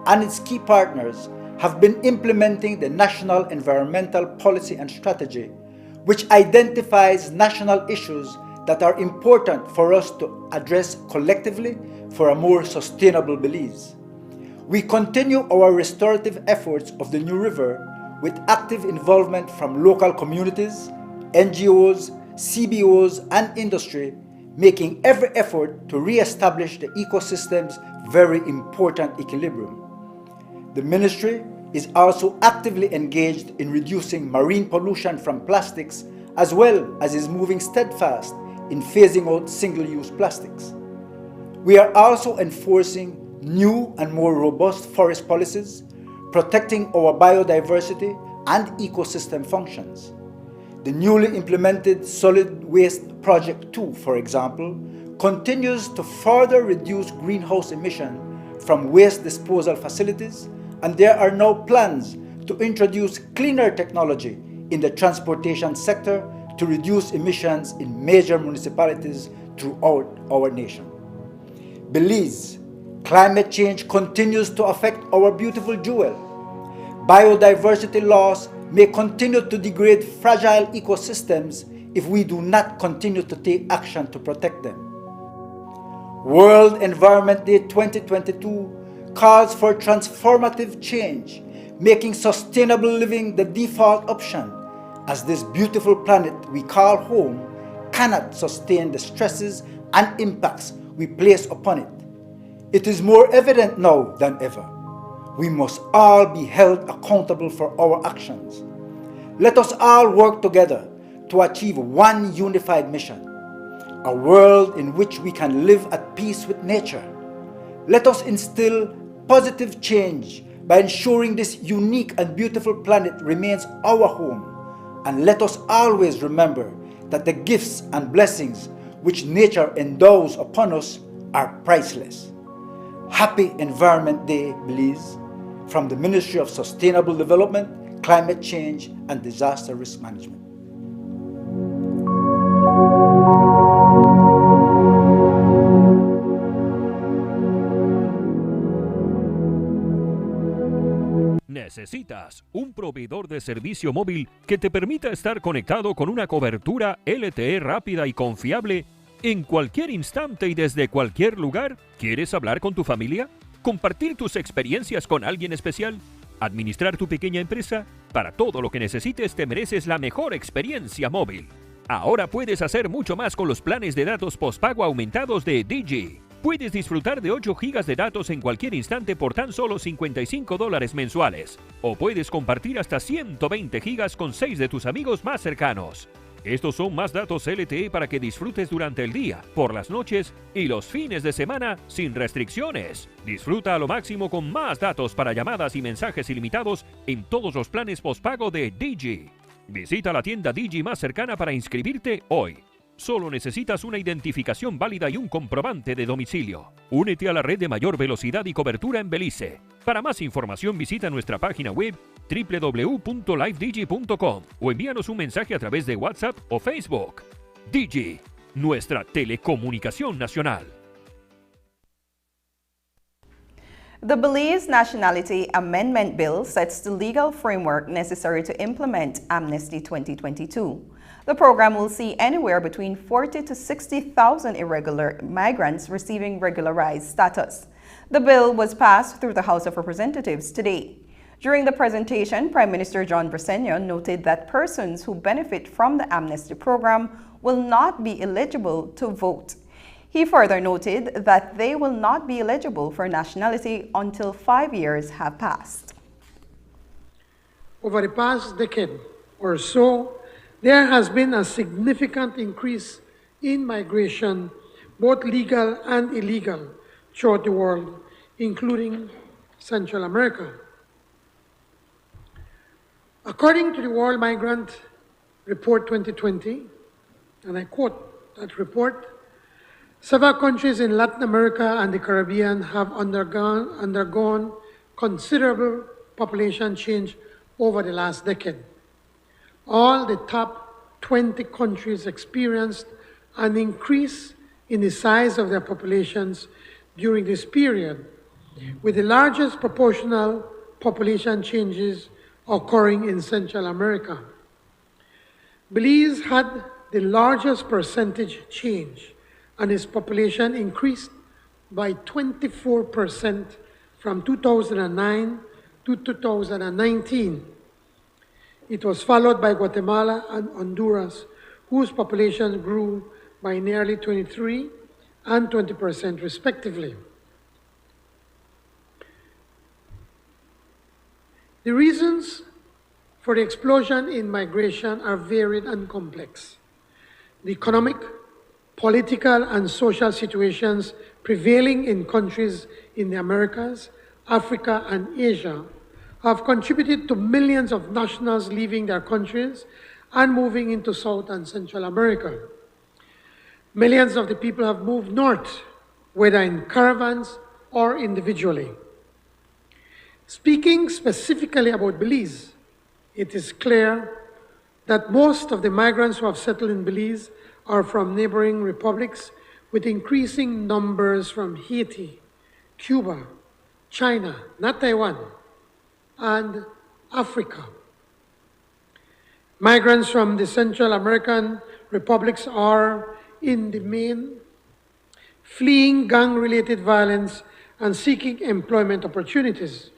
and its key partners have been implementing the National Environmental Policy and Strategy, which identifies national issues that are important for us to address collectively for a more sustainable Belize. We continue our restorative efforts of the New River with active involvement from local communities, NGOs, CBOs, and industry, making every effort to re-establish the ecosystem's very important equilibrium. The Ministry is also actively engaged in reducing marine pollution from plastics, as well as is moving steadfast in phasing out single-use plastics. We are also enforcing new and more robust forest policies, protecting our biodiversity and ecosystem functions. The newly implemented Solid Waste Project 2, for example, continues to further reduce greenhouse emission from waste disposal facilities, and there are now plans to introduce cleaner technology in the transportation sector to reduce emissions in major municipalities throughout our nation. Belize, climate change continues to affect our beautiful jewel. Biodiversity loss may continue to degrade fragile ecosystems if we do not continue to take action to protect them. World Environment Day 2022 calls for transformative change, making sustainable living the default option, as this beautiful planet we call home cannot sustain the stresses and impacts we place upon it. It is more evident now than ever. We must all be held accountable for our actions. Let us all work together to achieve one unified mission, a world in which we can live at peace with nature. Let us instill positive change by ensuring this unique and beautiful planet remains our home. And let us always remember that the gifts and blessings which nature endows upon us are priceless. Happy Environment Day, Belize, from the Ministry of Sustainable Development, Climate Change, and Disaster Risk Management. Necesitas un proveedor de servicio móvil que te permita estar conectado con una cobertura LTE rápida y confiable en cualquier instante y desde cualquier lugar. ¿Quieres hablar con tu familia? ¿Compartir tus experiencias con alguien especial? ¿Administrar tu pequeña empresa? Para todo lo que necesites te mereces la mejor experiencia móvil. Ahora puedes hacer mucho más con los planes de datos postpago aumentados de Digi. Puedes disfrutar de 8 GB de datos en cualquier instante por tan solo $55 mensuales. O puedes compartir hasta 120 GB con 6 de tus amigos más cercanos. Estos son más datos LTE para que disfrutes durante el día, por las noches y los fines de semana sin restricciones. Disfruta a lo máximo con más datos para llamadas y mensajes ilimitados en todos los planes postpago de Digi. Visita la tienda Digi más cercana para inscribirte hoy. Solo necesitas una identificación válida y un comprobante de domicilio. Únete a la red de mayor velocidad y cobertura en Belice. Para más información visita nuestra página web www.livedigi.com o envíanos un mensaje a través de WhatsApp o Facebook. Digi, nuestra telecomunicación nacional. The Belize Nationality Amendment Bill sets the legal framework necessary to implement Amnesty 2022. The program will see anywhere between 40,000 to 60,000 irregular migrants receiving regularized status. The bill was passed through the House of Representatives today. During the presentation, Prime Minister John Briceño noted that persons who benefit from the amnesty program will not be eligible to vote. He further noted that they will not be eligible for nationality until 5 years have passed. Over the past decade or so, there has been a significant increase in migration, both legal and illegal, throughout the world, including Central America. According to the World Migrant Report 2020, and I quote that report, several countries in Latin America and the Caribbean have undergone considerable population change over the last decade. All the top 20 countries experienced an increase in the size of their populations during this period, with the largest proportional population changes occurring in Central America. Belize had the largest percentage change, and its population increased by 24% from 2009 to 2019. It was followed by Guatemala and Honduras, whose population grew by nearly 23% and 20% respectively. The reasons for the explosion in migration are varied and complex. The economic, political, and social situations prevailing in countries in the Americas, Africa, and Asia have contributed to millions of nationals leaving their countries and moving into South and Central America. Millions of the people have moved north, whether in caravans or individually. Speaking specifically about Belize, it is clear that most of the migrants who have settled in Belize are from neighboring republics, with increasing numbers from Haiti, Cuba, China, not Taiwan, and Africa. Migrants from the Central American republics are, in the main, fleeing gang-related violence and seeking employment opportunities.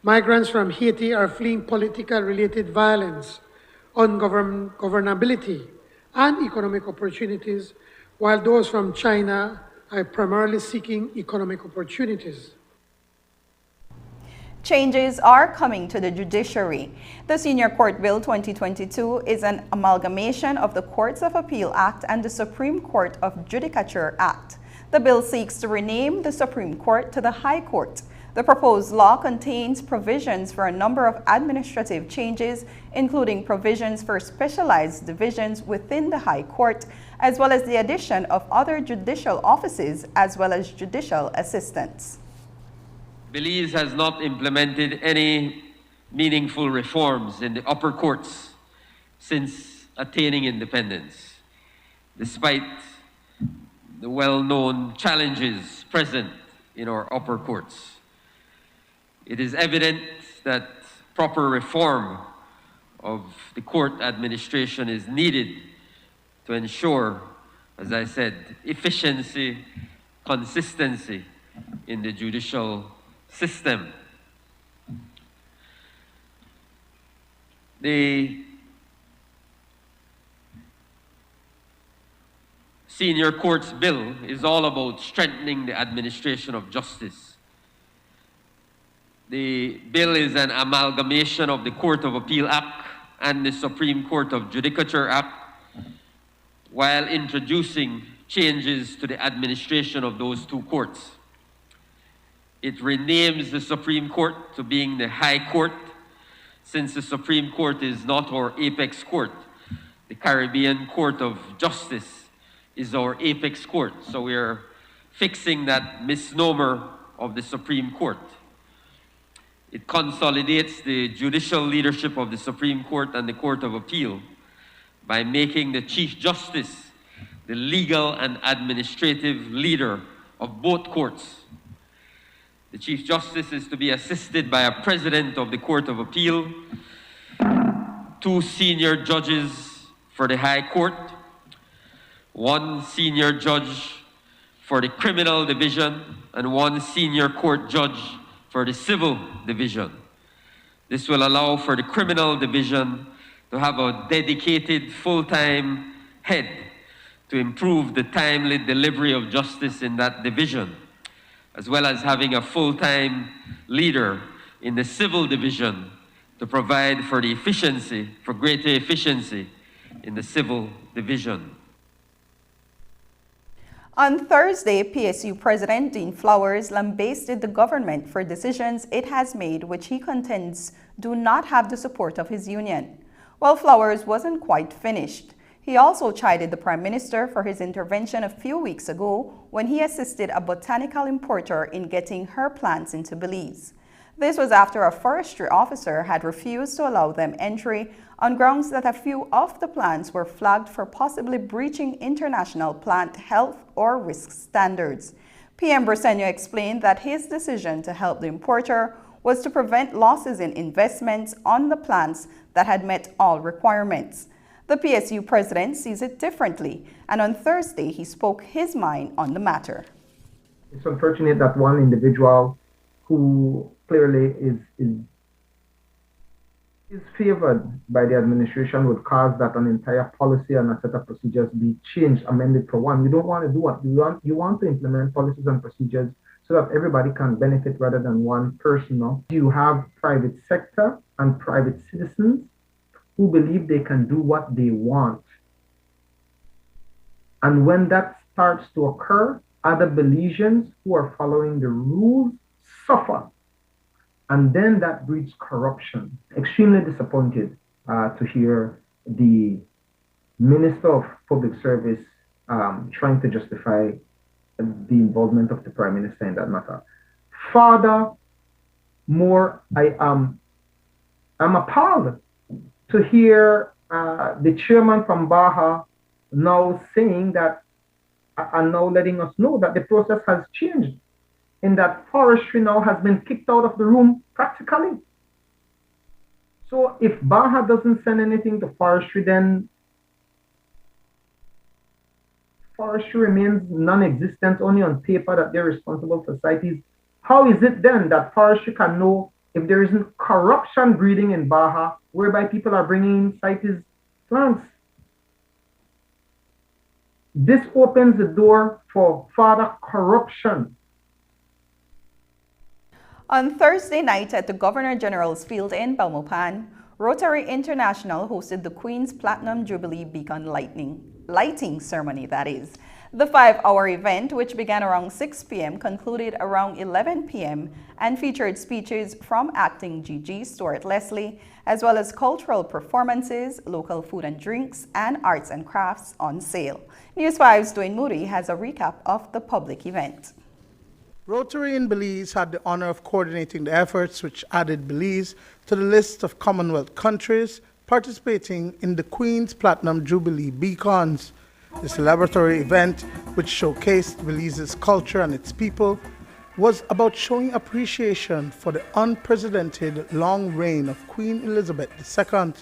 Migrants from Haiti are fleeing political-related violence, ungovernability, and economic opportunities, while those from China are primarily seeking economic opportunities. Changes are coming to the judiciary. The Senior Court Bill 2022 is an amalgamation of the Courts of Appeal Act and the Supreme Court of Judicature Act. The bill seeks to rename the Supreme Court to the High Court. The proposed law contains provisions for a number of administrative changes, including provisions for specialized divisions within the High Court, as well as the addition of other judicial offices, as well as judicial assistants. Belize has not implemented any meaningful reforms in the upper courts since attaining independence, despite the well-known challenges present in our upper courts. It is evident that proper reform of the court administration is needed to ensure, as I said, efficiency, consistency in the judicial system. The Senior Courts Bill is all about strengthening the administration of justice. The bill is an amalgamation of the Court of Appeal Act and the Supreme Court of Judicature Act, while introducing changes to the administration of those two courts. It renames the Supreme Court to being the High Court, since the Supreme Court is not our apex court. The Caribbean Court of Justice is our apex court, so we're fixing that misnomer of the Supreme Court. It consolidates the judicial leadership of the Supreme Court and the Court of Appeal by making the Chief Justice the legal and administrative leader of both courts. The Chief Justice is to be assisted by a President of the Court of Appeal, 2 senior judges for the High Court, 1 senior judge for the Criminal Division, and 1 senior court judge for the Civil Division. This will allow for the Criminal Division to have a dedicated full-time head to improve the timely delivery of justice in that division, as well as having a full-time leader in the Civil Division to provide for the efficiency, for greater efficiency in the Civil Division. On Thursday, PSU President Dean Flowers lambasted the government for decisions it has made which he contends do not have the support of his union. While Flowers wasn't quite finished, he also chided the Prime Minister for his intervention a few weeks ago when he assisted a botanical importer in getting her plants into Belize. This was after a forestry officer had refused to allow them entry on grounds that a few of the plants were flagged for possibly breaching international plant health or risk standards. PM Briceño explained that his decision to help the importer was to prevent losses in investments on the plants that had met all requirements. The PSU president sees it differently, and on Thursday he spoke his mind on the matter. It's unfortunate that one individual who clearly is favored by the administration would cause that an entire policy and a set of procedures be changed, amended for one. You don't want to do what you want. You want to implement policies and procedures so that everybody can benefit rather than one personal. You have private sector and private citizens who believe they can do what they want. And when that starts to occur, other Belizeans who are following the rules suffer. And then that breeds corruption. Extremely disappointed to hear the Minister of Public Service trying to justify the involvement of the Prime Minister in that matter. Furthermore, I'm appalled to hear the chairman from Baja now saying that, and now letting us know that the process has changed, in that forestry now has been kicked out of the room practically. So if Baja doesn't send anything to forestry, then forestry remains non-existent, only on paper that they're responsible for CITES. How is it then that forestry can know if there isn't corruption breeding in Baja, whereby people are bringing CITES plants? This opens the door for further corruption. On Thursday night at the Governor General's Field in Belmopan, Rotary International hosted the Queen's Platinum Jubilee Beacon lighting ceremony, that is. The 5-hour event, which began around 6 p.m., concluded around 11 p.m. and featured speeches from acting GG Stuart Leslie, as well as cultural performances, local food and drinks, and arts and crafts on sale. News 5's Dwayne Moody has a recap of the public event. Rotary in Belize had the honor of coordinating the efforts which added Belize to the list of Commonwealth countries participating in the Queen's Platinum Jubilee Beacons. The celebratory event, which showcased Belize's culture and its people, was about showing appreciation for the unprecedented long reign of Queen Elizabeth II.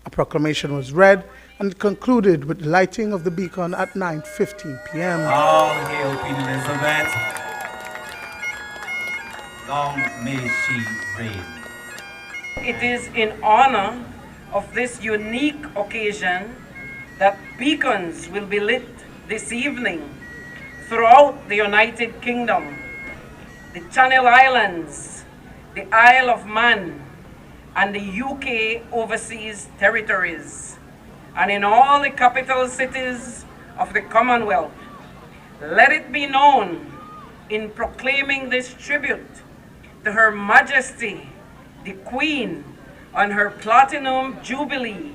A proclamation was read and concluded with the lighting of the beacon at 9:15 p.m. All hail Queen Elizabeth. Long may she reign. It is in honor of this unique occasion that beacons will be lit this evening throughout the United Kingdom, the Channel Islands, the Isle of Man, and the UK overseas territories, and in all the capital cities of the Commonwealth. Let it be known in proclaiming this tribute to Her Majesty, the Queen, on her Platinum Jubilee,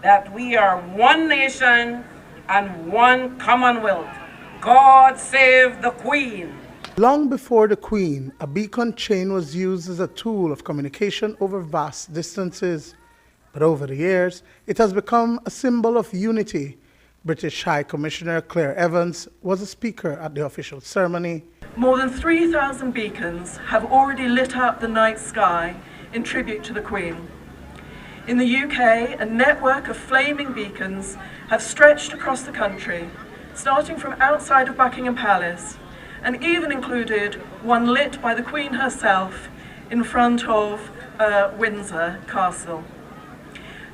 that we are one nation and one Commonwealth. God save the Queen. Long before the Queen, a beacon chain was used as a tool of communication over vast distances. But over the years, it has become a symbol of unity. British High Commissioner Claire Evans was a speaker at the official ceremony. More than 3,000 beacons have already lit up the night sky in tribute to the Queen. In the UK, a network of flaming beacons have stretched across the country, starting from outside of Buckingham Palace, and even included one lit by the Queen herself in front of Windsor Castle.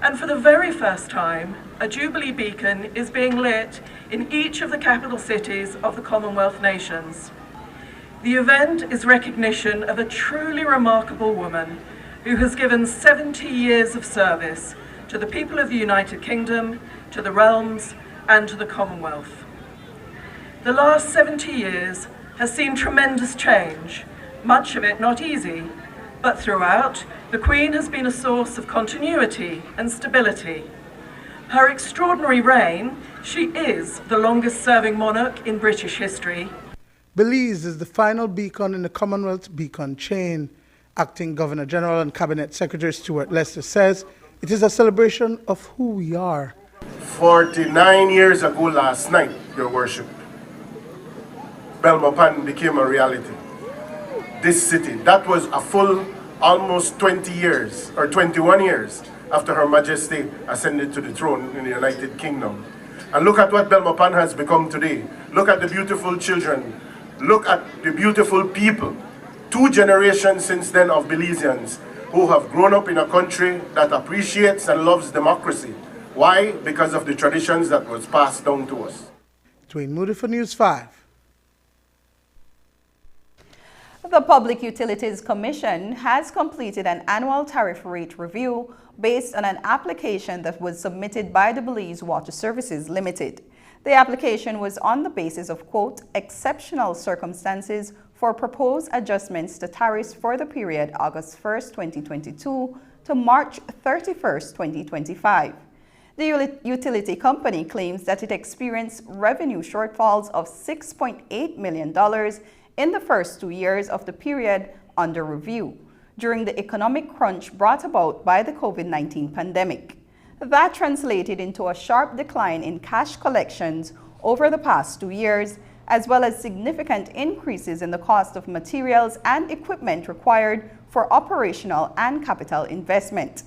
And for the very first time, a Jubilee beacon is being lit in each of the capital cities of the Commonwealth nations. The event is recognition of a truly remarkable woman who has given 70 years of service to the people of the United Kingdom, to the realms, and to the Commonwealth. The last 70 years has seen tremendous change, much of it not easy, but throughout, the Queen has been a source of continuity and stability. Her extraordinary reign, she is the longest-serving monarch in British history. Belize is the final beacon in the Commonwealth beacon chain. Acting Governor General and Cabinet Secretary Stuart Leslie says it is a celebration of who we are. 49 years ago last night, Your Worship, Belmopan became a reality. This city, that was a full almost 20 years or 21 years after Her Majesty ascended to the throne in the United Kingdom. And look at what Belmopan has become today. Look at the beautiful children. Look at the beautiful people. 2 generations since then of Belizeans who have grown up in a country that appreciates and loves democracy. Why? Because of the traditions that was passed down to us. Dwayne Moody for News 5. The Public Utilities Commission has completed an annual tariff rate review based on an application that was submitted by the Belize Water Services Limited. The application was on the basis of, quote, exceptional circumstances for proposed adjustments to tariffs for the period August 1st, 2022 to March 31st, 2025. The utility company claims that it experienced revenue shortfalls of $6.8 million in the first 2 years of the period under review, during the economic crunch brought about by the COVID-19 pandemic. That translated into a sharp decline in cash collections over the past 2 years, as well as significant increases in the cost of materials and equipment required for operational and capital investment.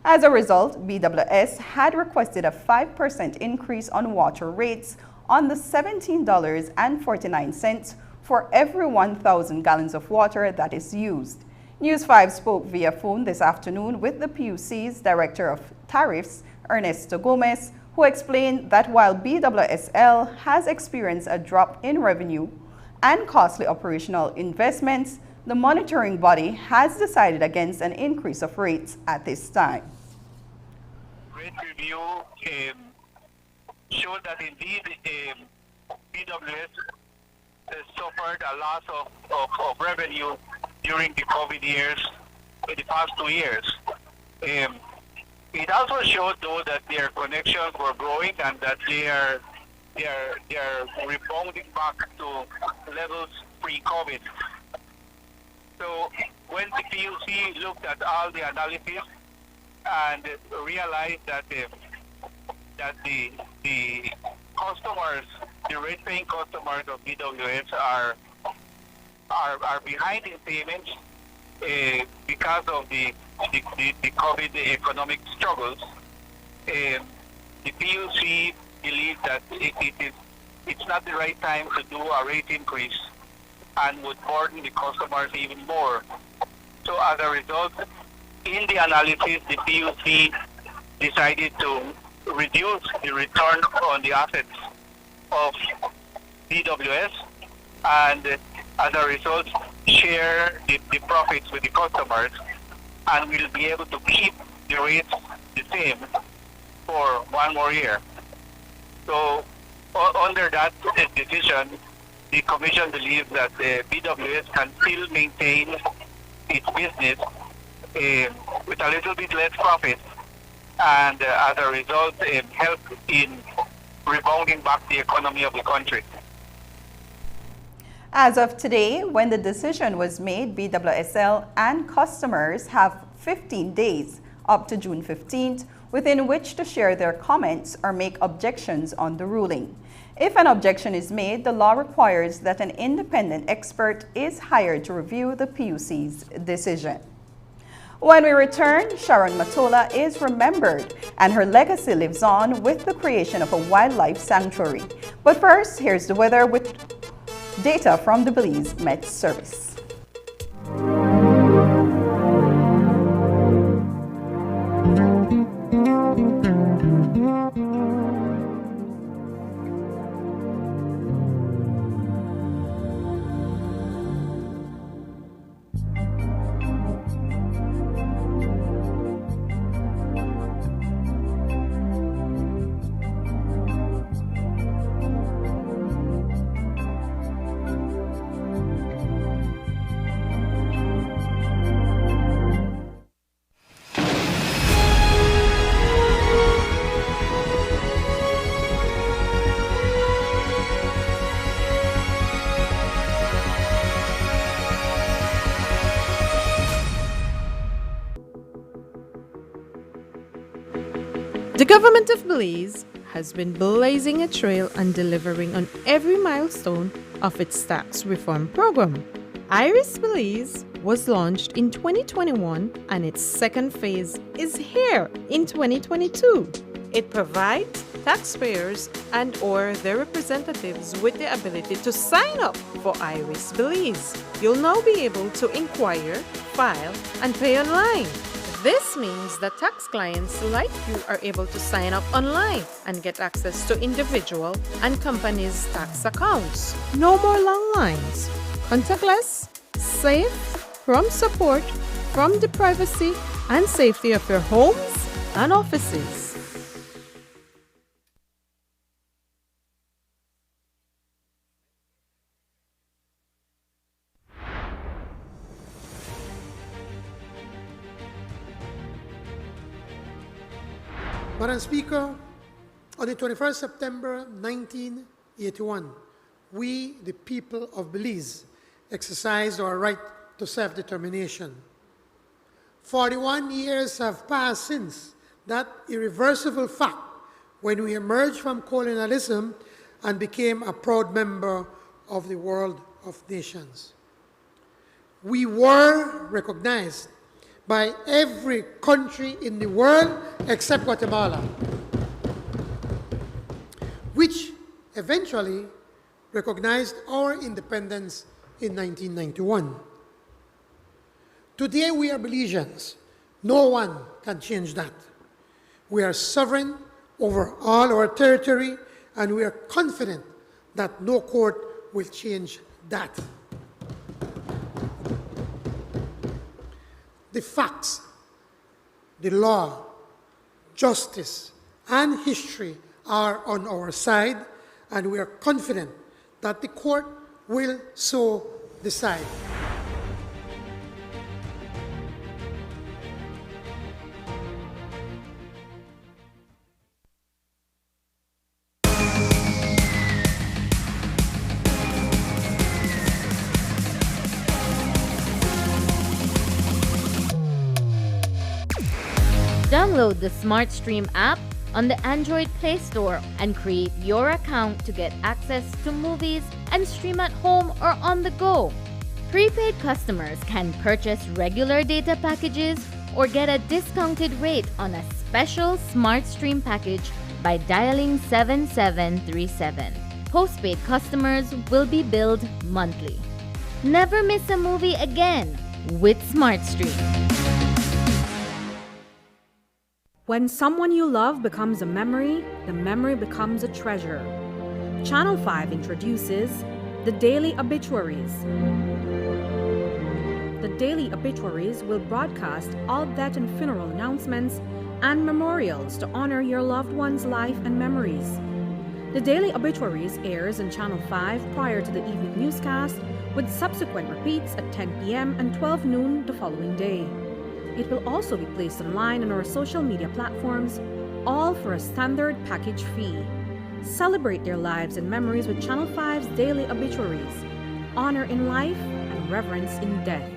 As a result, BWS had requested a 5% increase on water rates on the $17.49 for every 1,000 gallons of water that is used. News 5 spoke via phone this afternoon with the PUC's Director of Tariffs, Ernesto Gomez, who explained that while BWSL has experienced a drop in revenue and costly operational investments, the monitoring body has decided against an increase of rates at this time. Rate review showed that indeed BWS suffered a loss of revenue during the COVID years, in the past 2 years. It also showed, though, that their connections were growing and that they are rebounding back to levels pre-COVID. So when the PUC looked at all the analysis and realized that the customers, the rate-paying customers of BWS are behind in payments because of the COVID economic struggles, the PUC believes that it's not the right time to do a rate increase and would burden the customers even more. So as a result, in the analysis, the PUC decided to reduce the return on the assets of BWS and as a result share the profits with the customers, and we'll be able to keep the rates the same for 1 more year. So under that decision, the Commission believes that BWS can still maintain its business with a little bit less profit, and as a result help in rebounding back the economy of the country. As of today, when the decision was made, BWSL and customers have 15 days up to June 15th within which to share their comments or make objections on the ruling. If an objection is made, the law requires that an independent expert is hired to review the PUC's decision. When we return, Sharon Matola is remembered and her legacy lives on with the creation of a wildlife sanctuary. But first, here's the weather with data from the Belize Met Service. The government of Belize has been blazing a trail and delivering on every milestone of its tax reform program. Iris Belize was launched in 2021 and its second phase is here in 2022. It provides taxpayers and/or their representatives with the ability to sign up for Iris Belize. You'll now be able to inquire, file, and pay online. This means that tax clients like you are able to sign up online and get access to individual and companies' tax accounts. No more long lines. Contactless, safe from support from the privacy and safety of your homes and offices. Madam Speaker, on the 21st September 1981, we, the people of Belize, exercised our right to self-determination. 41 years have passed since that irreversible fact when we emerged from colonialism and became a proud member of the world of nations. We were recognized by every country in the world except Guatemala, which eventually recognized our independence in 1991. Today we are Belizeans. No one can change that. We are sovereign over all our territory, and we are confident that no court will change that. The facts, the law, justice, and history are on our side, and we are confident that the court will so decide. Download the SmartStream app on the Android Play Store and create your account to get access to movies and stream at home or on the go. Prepaid customers can purchase regular data packages or get a discounted rate on a special SmartStream package by dialing 7737. Postpaid customers will be billed monthly. Never miss a movie again with SmartStream. When someone you love becomes a memory, the memory becomes a treasure. Channel 5 introduces the Daily Obituaries. The Daily Obituaries will broadcast all death and funeral announcements and memorials to honor your loved one's life and memories. The Daily Obituaries airs on Channel 5 prior to the evening newscast, with subsequent repeats at 10 p.m. and 12 noon the following day. It will also be placed online on our social media platforms, all for a standard package fee. Celebrate their lives and memories with Channel 5's Daily Obituaries. Honor in life and reverence in death.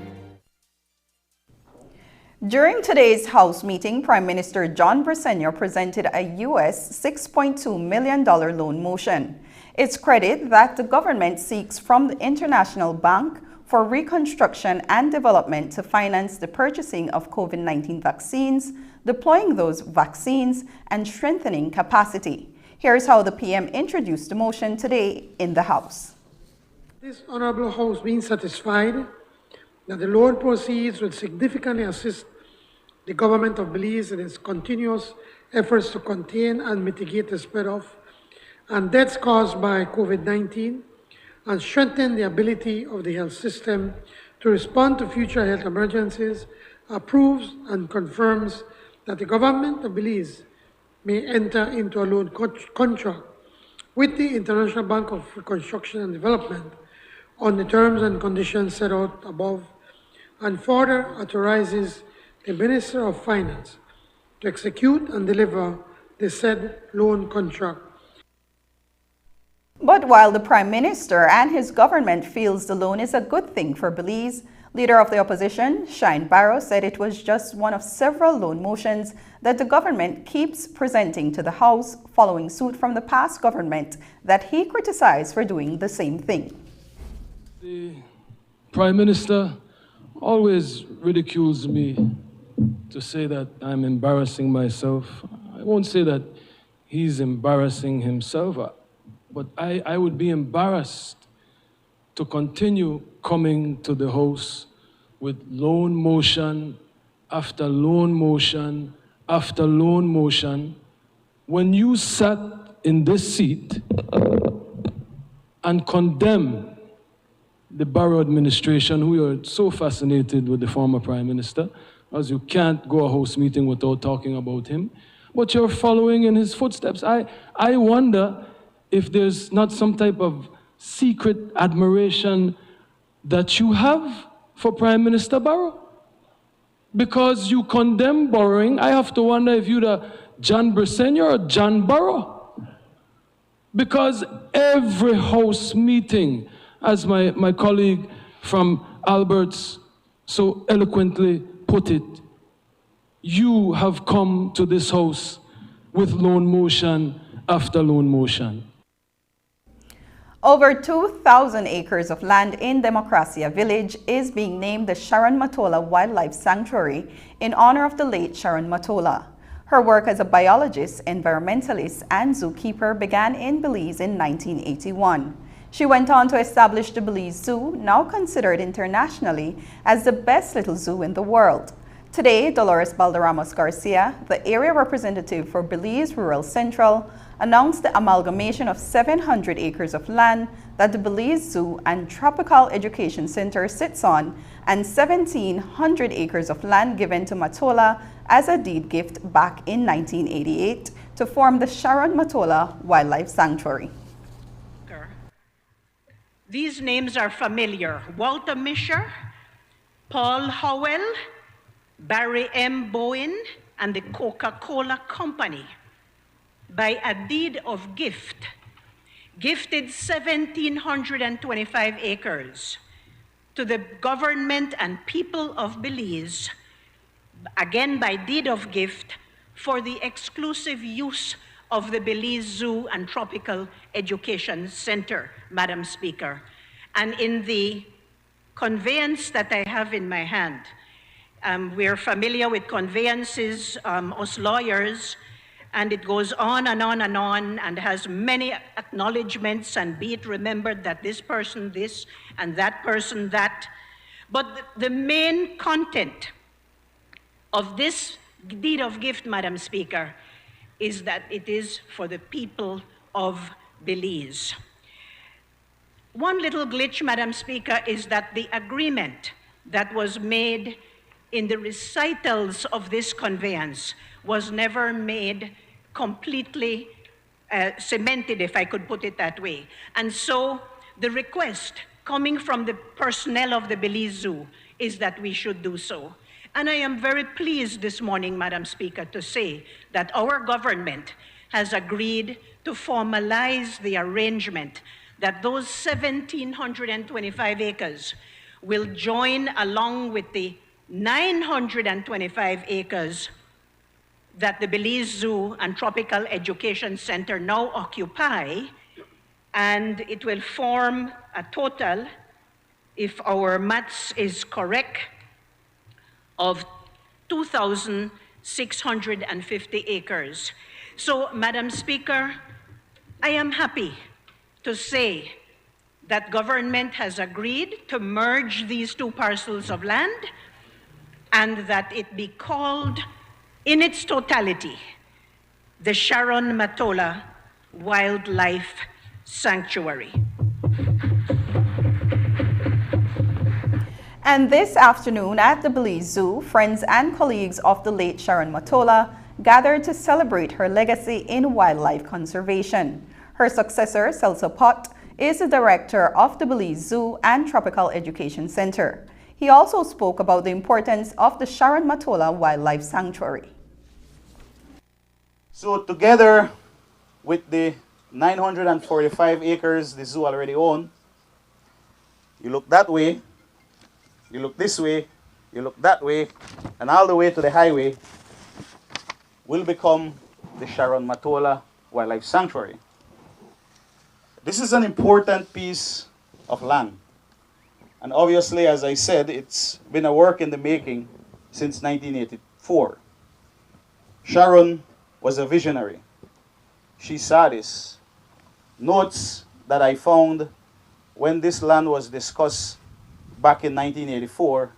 During today's House meeting, Prime Minister John Briceño presented a U.S. $6.2 million loan motion. It's credit that the government seeks from the International Bank for Reconstruction and Development to finance the purchasing of COVID-19 vaccines, deploying those vaccines, and strengthening capacity. Here's how the PM introduced the motion today in the House. This Honorable House being satisfied that the loan proceeds will significantly assist the government of Belize in its continuous efforts to contain and mitigate the spread of and deaths caused by COVID-19, and strengthen the ability of the health system to respond to future health emergencies, approves and confirms that the government of Belize may enter into a loan contract with the International Bank of Reconstruction and Development on the terms and conditions set out above, and further authorizes the Minister of Finance to execute and deliver the said loan contract. But while the Prime Minister and his government feels the loan is a good thing for Belize, Leader of the Opposition, Shine Barrow, said it was just one of several loan motions that the government keeps presenting to the House, following suit from the past government that he criticized for doing the same thing. The Prime Minister always ridicules me to say that I'm embarrassing myself. I won't say that he's embarrassing himself, but I would be embarrassed to continue coming to the House with loan motion after loan motion after loan motion when you sat in this seat and condemned the Barrow administration, who are so fascinated with the former Prime Minister, as you can't go a House meeting without talking about him, but you're following in his footsteps. I wonder if there's not some type of secret admiration that you have for Prime Minister Barrow. Because you condemn borrowing, I have to wonder if you're the John Briceño or John Barrow. Because every House meeting, as my colleague from Alberts so eloquently put it, you have come to this House with loan motion after loan motion. Over 2,000 acres of land in Democracia Village is being named the Sharon Matola Wildlife Sanctuary in honor of the late Sharon Matola. Her work as a biologist, environmentalist, and zookeeper began in Belize in 1981. She went on to establish the Belize Zoo, now considered internationally as the best little zoo in the world. Today, Dolores Balderramos Garcia, the area representative for Belize Rural Central, announced the amalgamation of 700 acres of land that the Belize Zoo and Tropical Education Center sits on and 1,700 acres of land given to Matola as a deed gift back in 1988 to form the Sharon Matola Wildlife Sanctuary. These names are familiar. Walter Mischer, Paul Howell, Barry M. Bowen, and the Coca-Cola Company, by a deed of gift, gifted 1,725 acres to the government and people of Belize, again by deed of gift, for the exclusive use of the Belize Zoo and Tropical Education Center, Madam Speaker. And in the conveyance that I have in my hand, we're familiar with conveyances, us lawyers, and it goes on and on and on and has many acknowledgements, and be it remembered that this person this and that person that. But the main content of this deed of gift, Madam Speaker, is that it is for the people of Belize. One little glitch, Madam Speaker, is that the agreement that was made in the recitals of this conveyance was never made completely cemented, if I could put it that way. And so the request coming from the personnel of the Belize Zoo is that we should do so. And I am very pleased this morning, Madam Speaker, to say that our government has agreed to formalize the arrangement that those 1,725 acres will join along with the 925 acres that the Belize Zoo and Tropical Education Center now occupy, and it will form a total, if our maths is correct, of 2,650 acres. So, Madam Speaker, I am happy to say that government has agreed to merge these two parcels of land and that it be called in its totality the Sharon Matola Wildlife Sanctuary. And this afternoon at the Belize Zoo, friends and colleagues of the late Sharon Matola gathered to celebrate her legacy in wildlife conservation. Her successor, Celso Pott, is the director of the Belize Zoo and Tropical Education Center. He also spoke about the importance of the Sharon Matola Wildlife Sanctuary. So together with the 945 acres the zoo already owns, you look that way, you look this way, you look that way, and all the way to the highway will become the Sharon Matola Wildlife Sanctuary. This is an important piece of land. And obviously, as I said, it's been a work in the making since 1984. Sharon was a visionary. She saw this. Notes that I found when this land was discussed back in 1984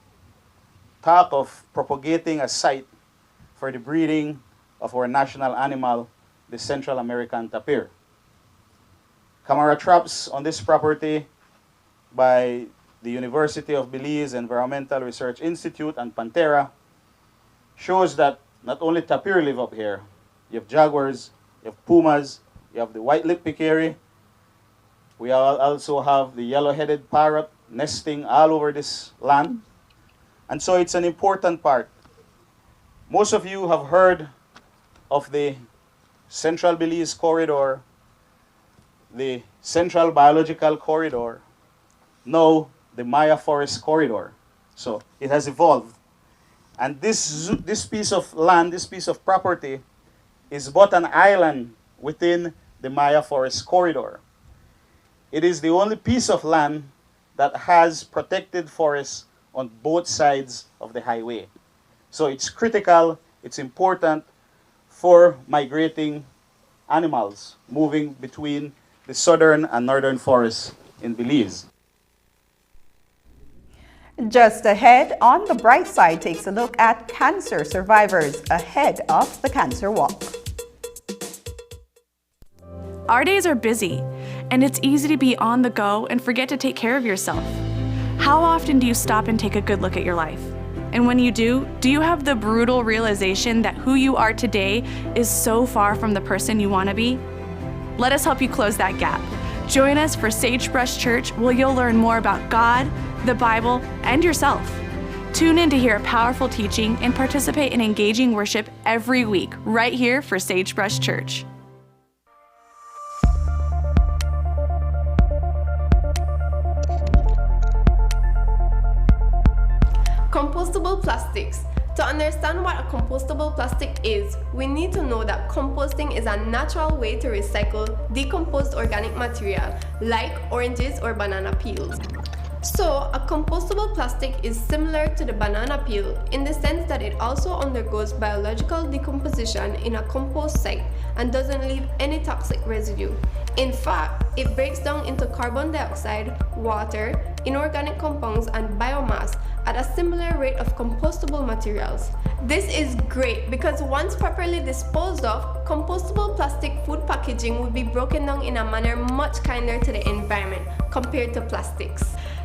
talk of propagating a site for the breeding of our national animal, the Central American tapir. Camera traps on this property by the University of Belize Environmental Research Institute and Pantera shows that not only tapir live up here, you have jaguars, you have pumas, you have the white-lipped peccary. We also have the yellow-headed parrot nesting all over this land. And so it's an important part. Most of you have heard of the Central Belize Corridor, the Central Biological Corridor, now the Maya Forest Corridor. So it has evolved. And this piece of land, this piece of property, is but an island within the Maya Forest Corridor. It is the only piece of land that has protected forests on both sides of the highway. So it's critical, it's important for migrating animals moving between the southern and northern forests in Belize. Just ahead, On the Bright Side takes a look at cancer survivors ahead of the Cancer Walk. Our days are busy, and it's easy to be on the go and forget to take care of yourself. How often do you stop and take a good look at your life? And when you do you have the brutal realization that who you are today is so far from the person you want to be? Let us help you close that gap. Join us for Sagebrush Church, where you'll learn more about God, the Bible, and yourself. Tune in to hear a powerful teaching and participate in engaging worship every week, right here for Sagebrush Church. Compostable plastics. To understand what a compostable plastic is, we need to know that composting is a natural way to recycle decomposed organic material like oranges or banana peels. So, a compostable plastic is similar to the banana peel in the sense that it also undergoes biological decomposition in a compost site and doesn't leave any toxic residue. In fact, it breaks down into carbon dioxide, water, inorganic compounds, and biomass at a similar rate of compostable materials. This is great because once properly disposed of, compostable plastic food packaging will be broken down in a manner much kinder to the environment compared to plastics.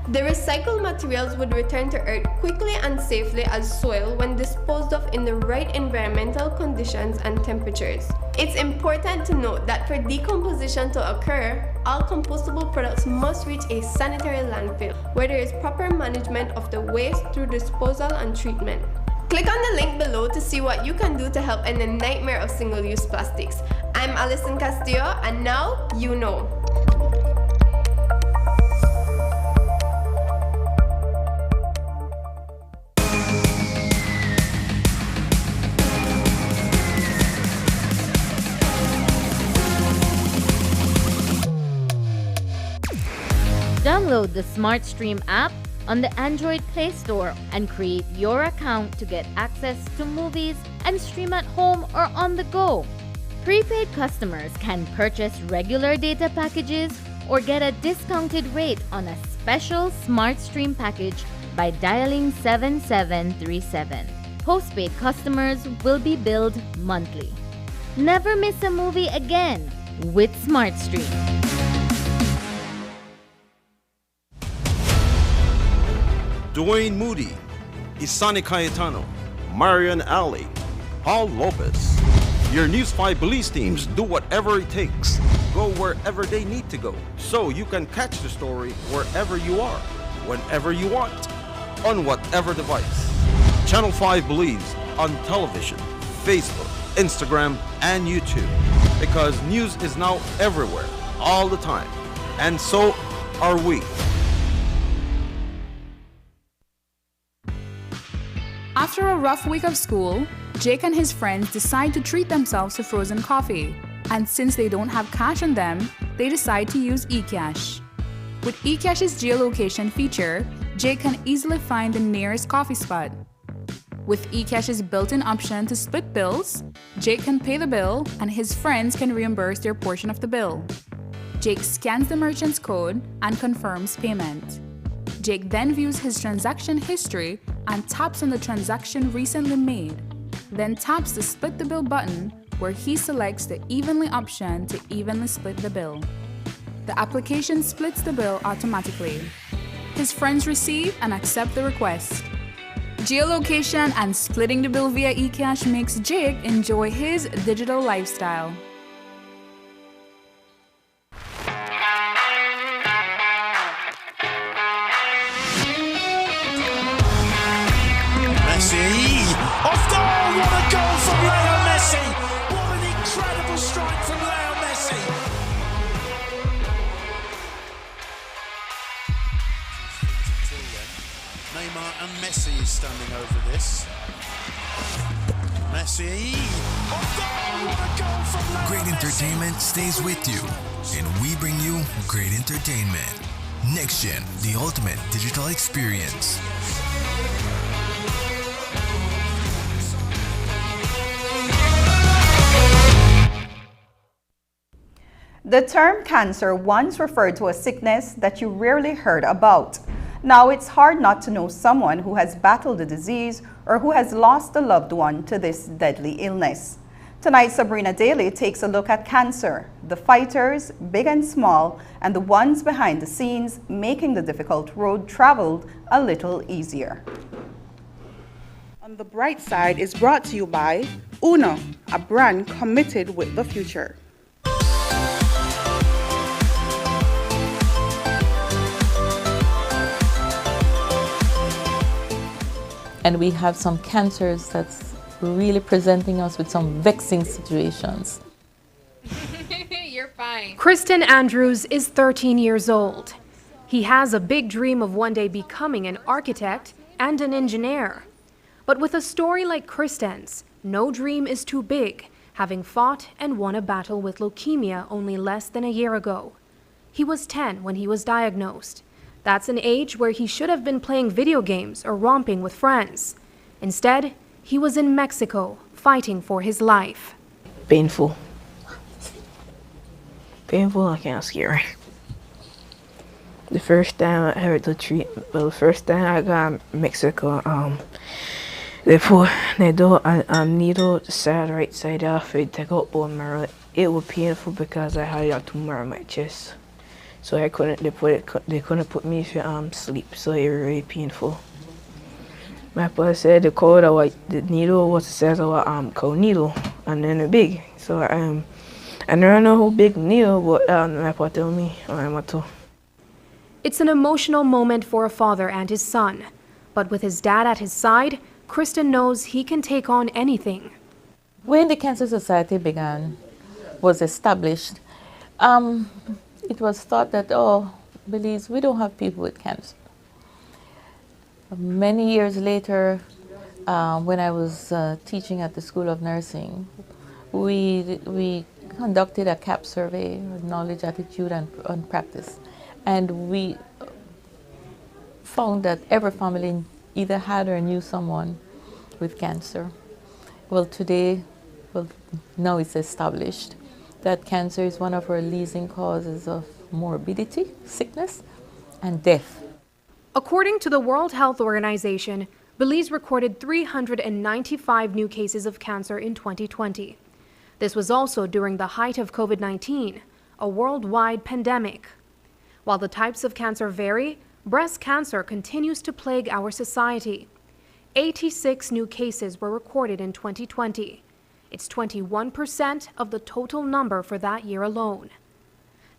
The recycled materials would return to Earth quickly and safely as soil when disposed of in the right environmental conditions and temperatures. It's important to note that for decomposition to occur, all compostable products must reach a sanitary landfill, where there is proper management of the waste through disposal and treatment. Click on the link below to see what you can do to help end the nightmare of single-use plastics. I'm Alison Castillo, and now you know. Download the SmartStream app on the Android Play Store and create your account to get access to movies and stream at home or on the go. Prepaid customers can purchase regular data packages or get a discounted rate on a special SmartStream package by dialing 7737. Postpaid customers will be billed monthly. Never miss a movie again with SmartStream. Dwayne Moody, Isani Cayetano, Marian Ali, Paul Lopez. Your News 5 Belize teams do whatever it takes, go wherever they need to go, so you can catch the story wherever you are, whenever you want, on whatever device. Channel 5 Belize on television, Facebook, Instagram, and YouTube, because news is now everywhere, all the time, and so are we. After a rough week of school, Jake and his friends decide to treat themselves to frozen coffee. And since they don't have cash on them, they decide to use eCash. With eCash's geolocation feature, Jake can easily find the nearest coffee spot. With eCash's built-in option to split bills, Jake can pay the bill and his friends can reimburse their portion of the bill. Jake scans the merchant's code and confirms payment. Jake then views his transaction history and taps on the transaction recently made, then taps the Split the Bill button where he selects the Evenly option to evenly split the bill. The application splits the bill automatically. his friends receive and accept the request. Geolocation and splitting the bill via eCash makes Jake enjoy his digital lifestyle. Messi! Off goal! What a goal from Leo Messi! What an incredible strike from Leo Messi! Neymar and Messi is standing over this. Messi! Off goal! What a goal from Leo Great entertainment stays with you, and we bring you great entertainment. Next Gen, the ultimate digital experience. The term cancer once referred to a sickness that you rarely heard about. Now it's hard not to know someone who has battled the disease or who has lost a loved one to this deadly illness. Tonight, Sabrina Daly takes a look at cancer, the fighters, big and small, and the ones behind the scenes, making the difficult road traveled a little easier. On the Bright Side is brought to you by Uno, a brand committed with the future. And we have some cancers that's really presenting us with some vexing situations. You're fine. Kristen Andrews is 13 years old. He has a big dream of one day becoming an architect and an engineer. But with a story like Kristen's, no dream is too big, having fought and won a battle with leukemia only less than a year ago. He was 10 when he was diagnosed. That's an age where he should have been playing video games or romping with friends. Instead, he was in Mexico, fighting for his life. Painful. Painful, I can't scare. The first time I heard the treatment, the first time I got Mexico, they do a needle the side, right side off it, take out bone marrow. It was painful because I had a tumor on my chest. So they couldn't put me to sleep, so it was really painful. My father said the needle was the size of a cow needle, and then a big. So I never know how big needle, but my father told me I'm a two. It's an emotional moment for a father and his son. But with his dad at his side, Kristen knows he can take on anything. When the Cancer Society was established, it was thought that, Belize, we don't have people with cancer. Many years later, when I was teaching at the School of Nursing, we conducted a CAP survey, knowledge, attitude, and practice. And we found that every family either had or knew someone with cancer. Well, now it's established that cancer is one of our leading causes of morbidity, sickness, and death. According to the World Health Organization, Belize recorded 395 new cases of cancer in 2020. This was also during the height of COVID-19, a worldwide pandemic. While the types of cancer vary, breast cancer continues to plague our society. 86 new cases were recorded in 2020. It's 21% of the total number for that year alone.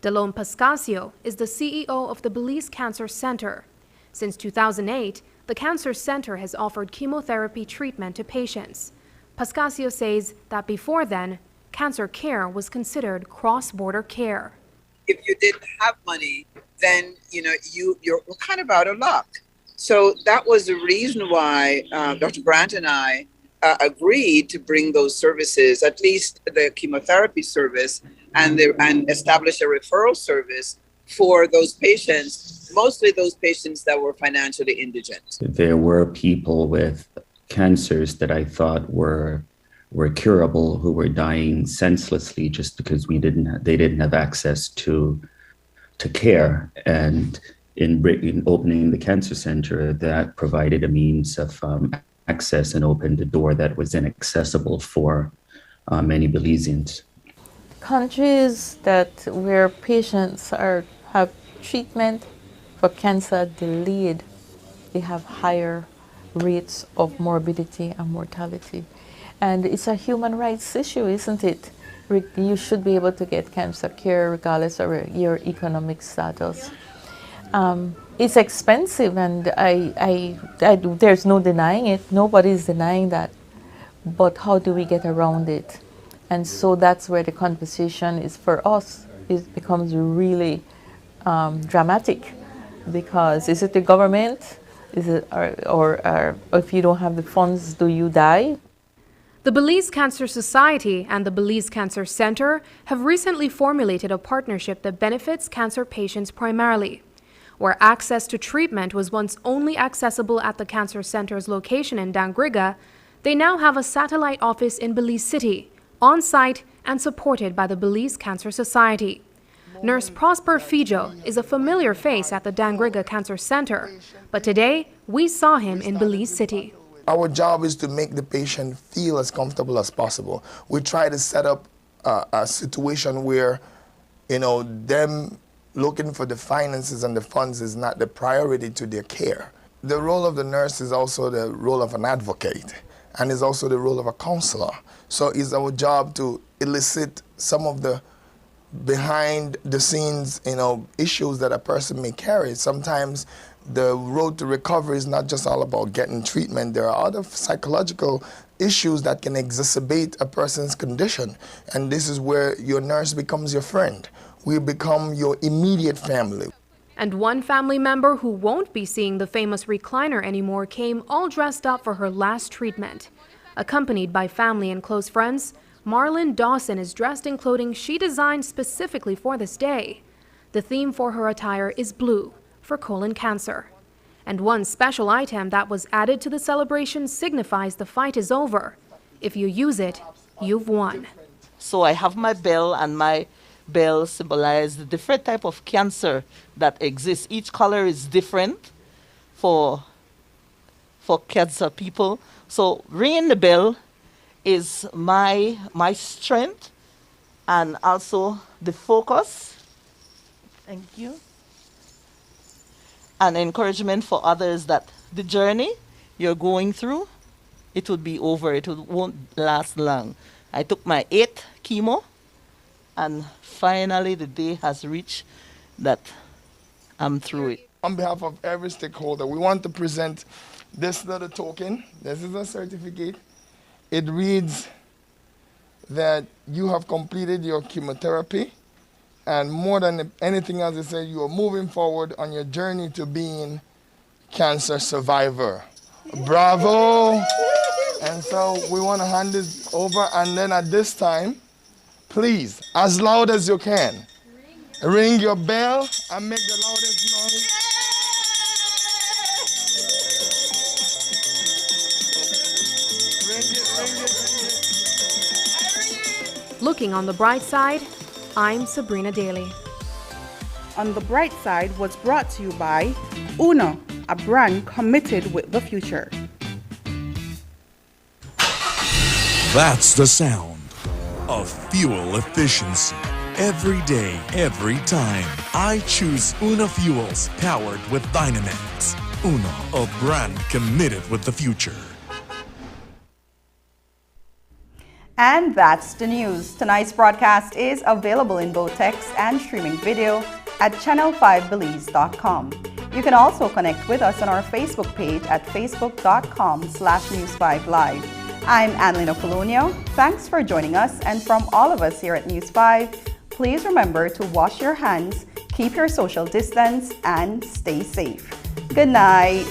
Delon Pascasio is the CEO of the Belize Cancer Center. Since 2008, the Cancer Center has offered chemotherapy treatment to patients. Pascasio says that before then, cancer care was considered cross-border care. If you didn't have money, then you're kind of out of luck. So that was the reason why Dr. Grant and I agreed to bring those services, at least the chemotherapy service, and establish a referral service for those patients, mostly those patients that were financially indigent. There were people with cancers that I thought were curable who were dying senselessly just because they didn't have access to care. And in opening the cancer center, that provided a means of access and opened a door that was inaccessible for many Belizeans. Countries where patients have treatment for cancer delayed, they have higher rates of morbidity and mortality. And it's a human rights issue, isn't it? You should be able to get cancer care regardless of your economic status. It's expensive, and there's no denying it. Nobody's denying that. But how do we get around it? And so that's where the conversation is for us. It becomes really dramatic, because is it the government? Is it, or if you don't have the funds, do you die? The Belize Cancer Society and the Belize Cancer Center have recently formulated a partnership that benefits cancer patients primarily. Where access to treatment was once only accessible at the Cancer Center's location in Dangriga, they now have a satellite office in Belize City, on-site and supported by the Belize Cancer Society. Nurse Prosper Fijo is a familiar face at the Dangriga Cancer Center, but today we saw him in Belize City. Our job is to make the patient feel as comfortable as possible. We try to set up a situation where, them looking for the finances and the funds is not the priority to their care. The role of the nurse is also the role of an advocate, and is also the role of a counselor. So it's our job to elicit some of the behind the scenes, issues that a person may carry. Sometimes the road to recovery is not just all about getting treatment. There are other psychological issues that can exacerbate a person's condition. And this is where your nurse becomes your friend. We become your immediate family. And one family member who won't be seeing the famous recliner anymore came all dressed up for her last treatment. Accompanied by family and close friends, Marlon Dawson is dressed in clothing she designed specifically for this day. The theme for her attire is blue, for colon cancer. And one special item that was added to the celebration signifies the fight is over. If you use it, you've won. So I have my bell, and my bell symbolizes the different type of cancer that exists. Each color is different for cancer people. So ringing the bell is my strength, and also the focus. Thank you. And encouragement for others that the journey you're going through, it would be over. It won't last long. I took my 8th chemo, and finally the day has reached that I'm through it. On behalf of every stakeholder, we want to present this little token. This is a certificate. It reads that you have completed your chemotherapy, and more than anything else, it said you are moving forward on your journey to being cancer survivor. Bravo! And so we want to hand this over, and then at this time, please, as loud as you can, ring your bell and make the loudest noise. Looking on the bright side, I'm Sabrina Daly. On the Bright Side was brought to you by Uno, a brand committed with the future. That's the sound of fuel efficiency. Every day, every time. I choose Uno Fuels, powered with Dynamax. Uno, a brand committed with the future. And that's the news. Tonight's broadcast is available in both text and streaming video at channel5belize.com. You can also connect with us on our Facebook page at facebook.com/News5Live. I'm Annalena Colonio. Thanks for joining us, and from all of us here at News 5, please remember to wash your hands, keep your social distance, and stay safe. Good night.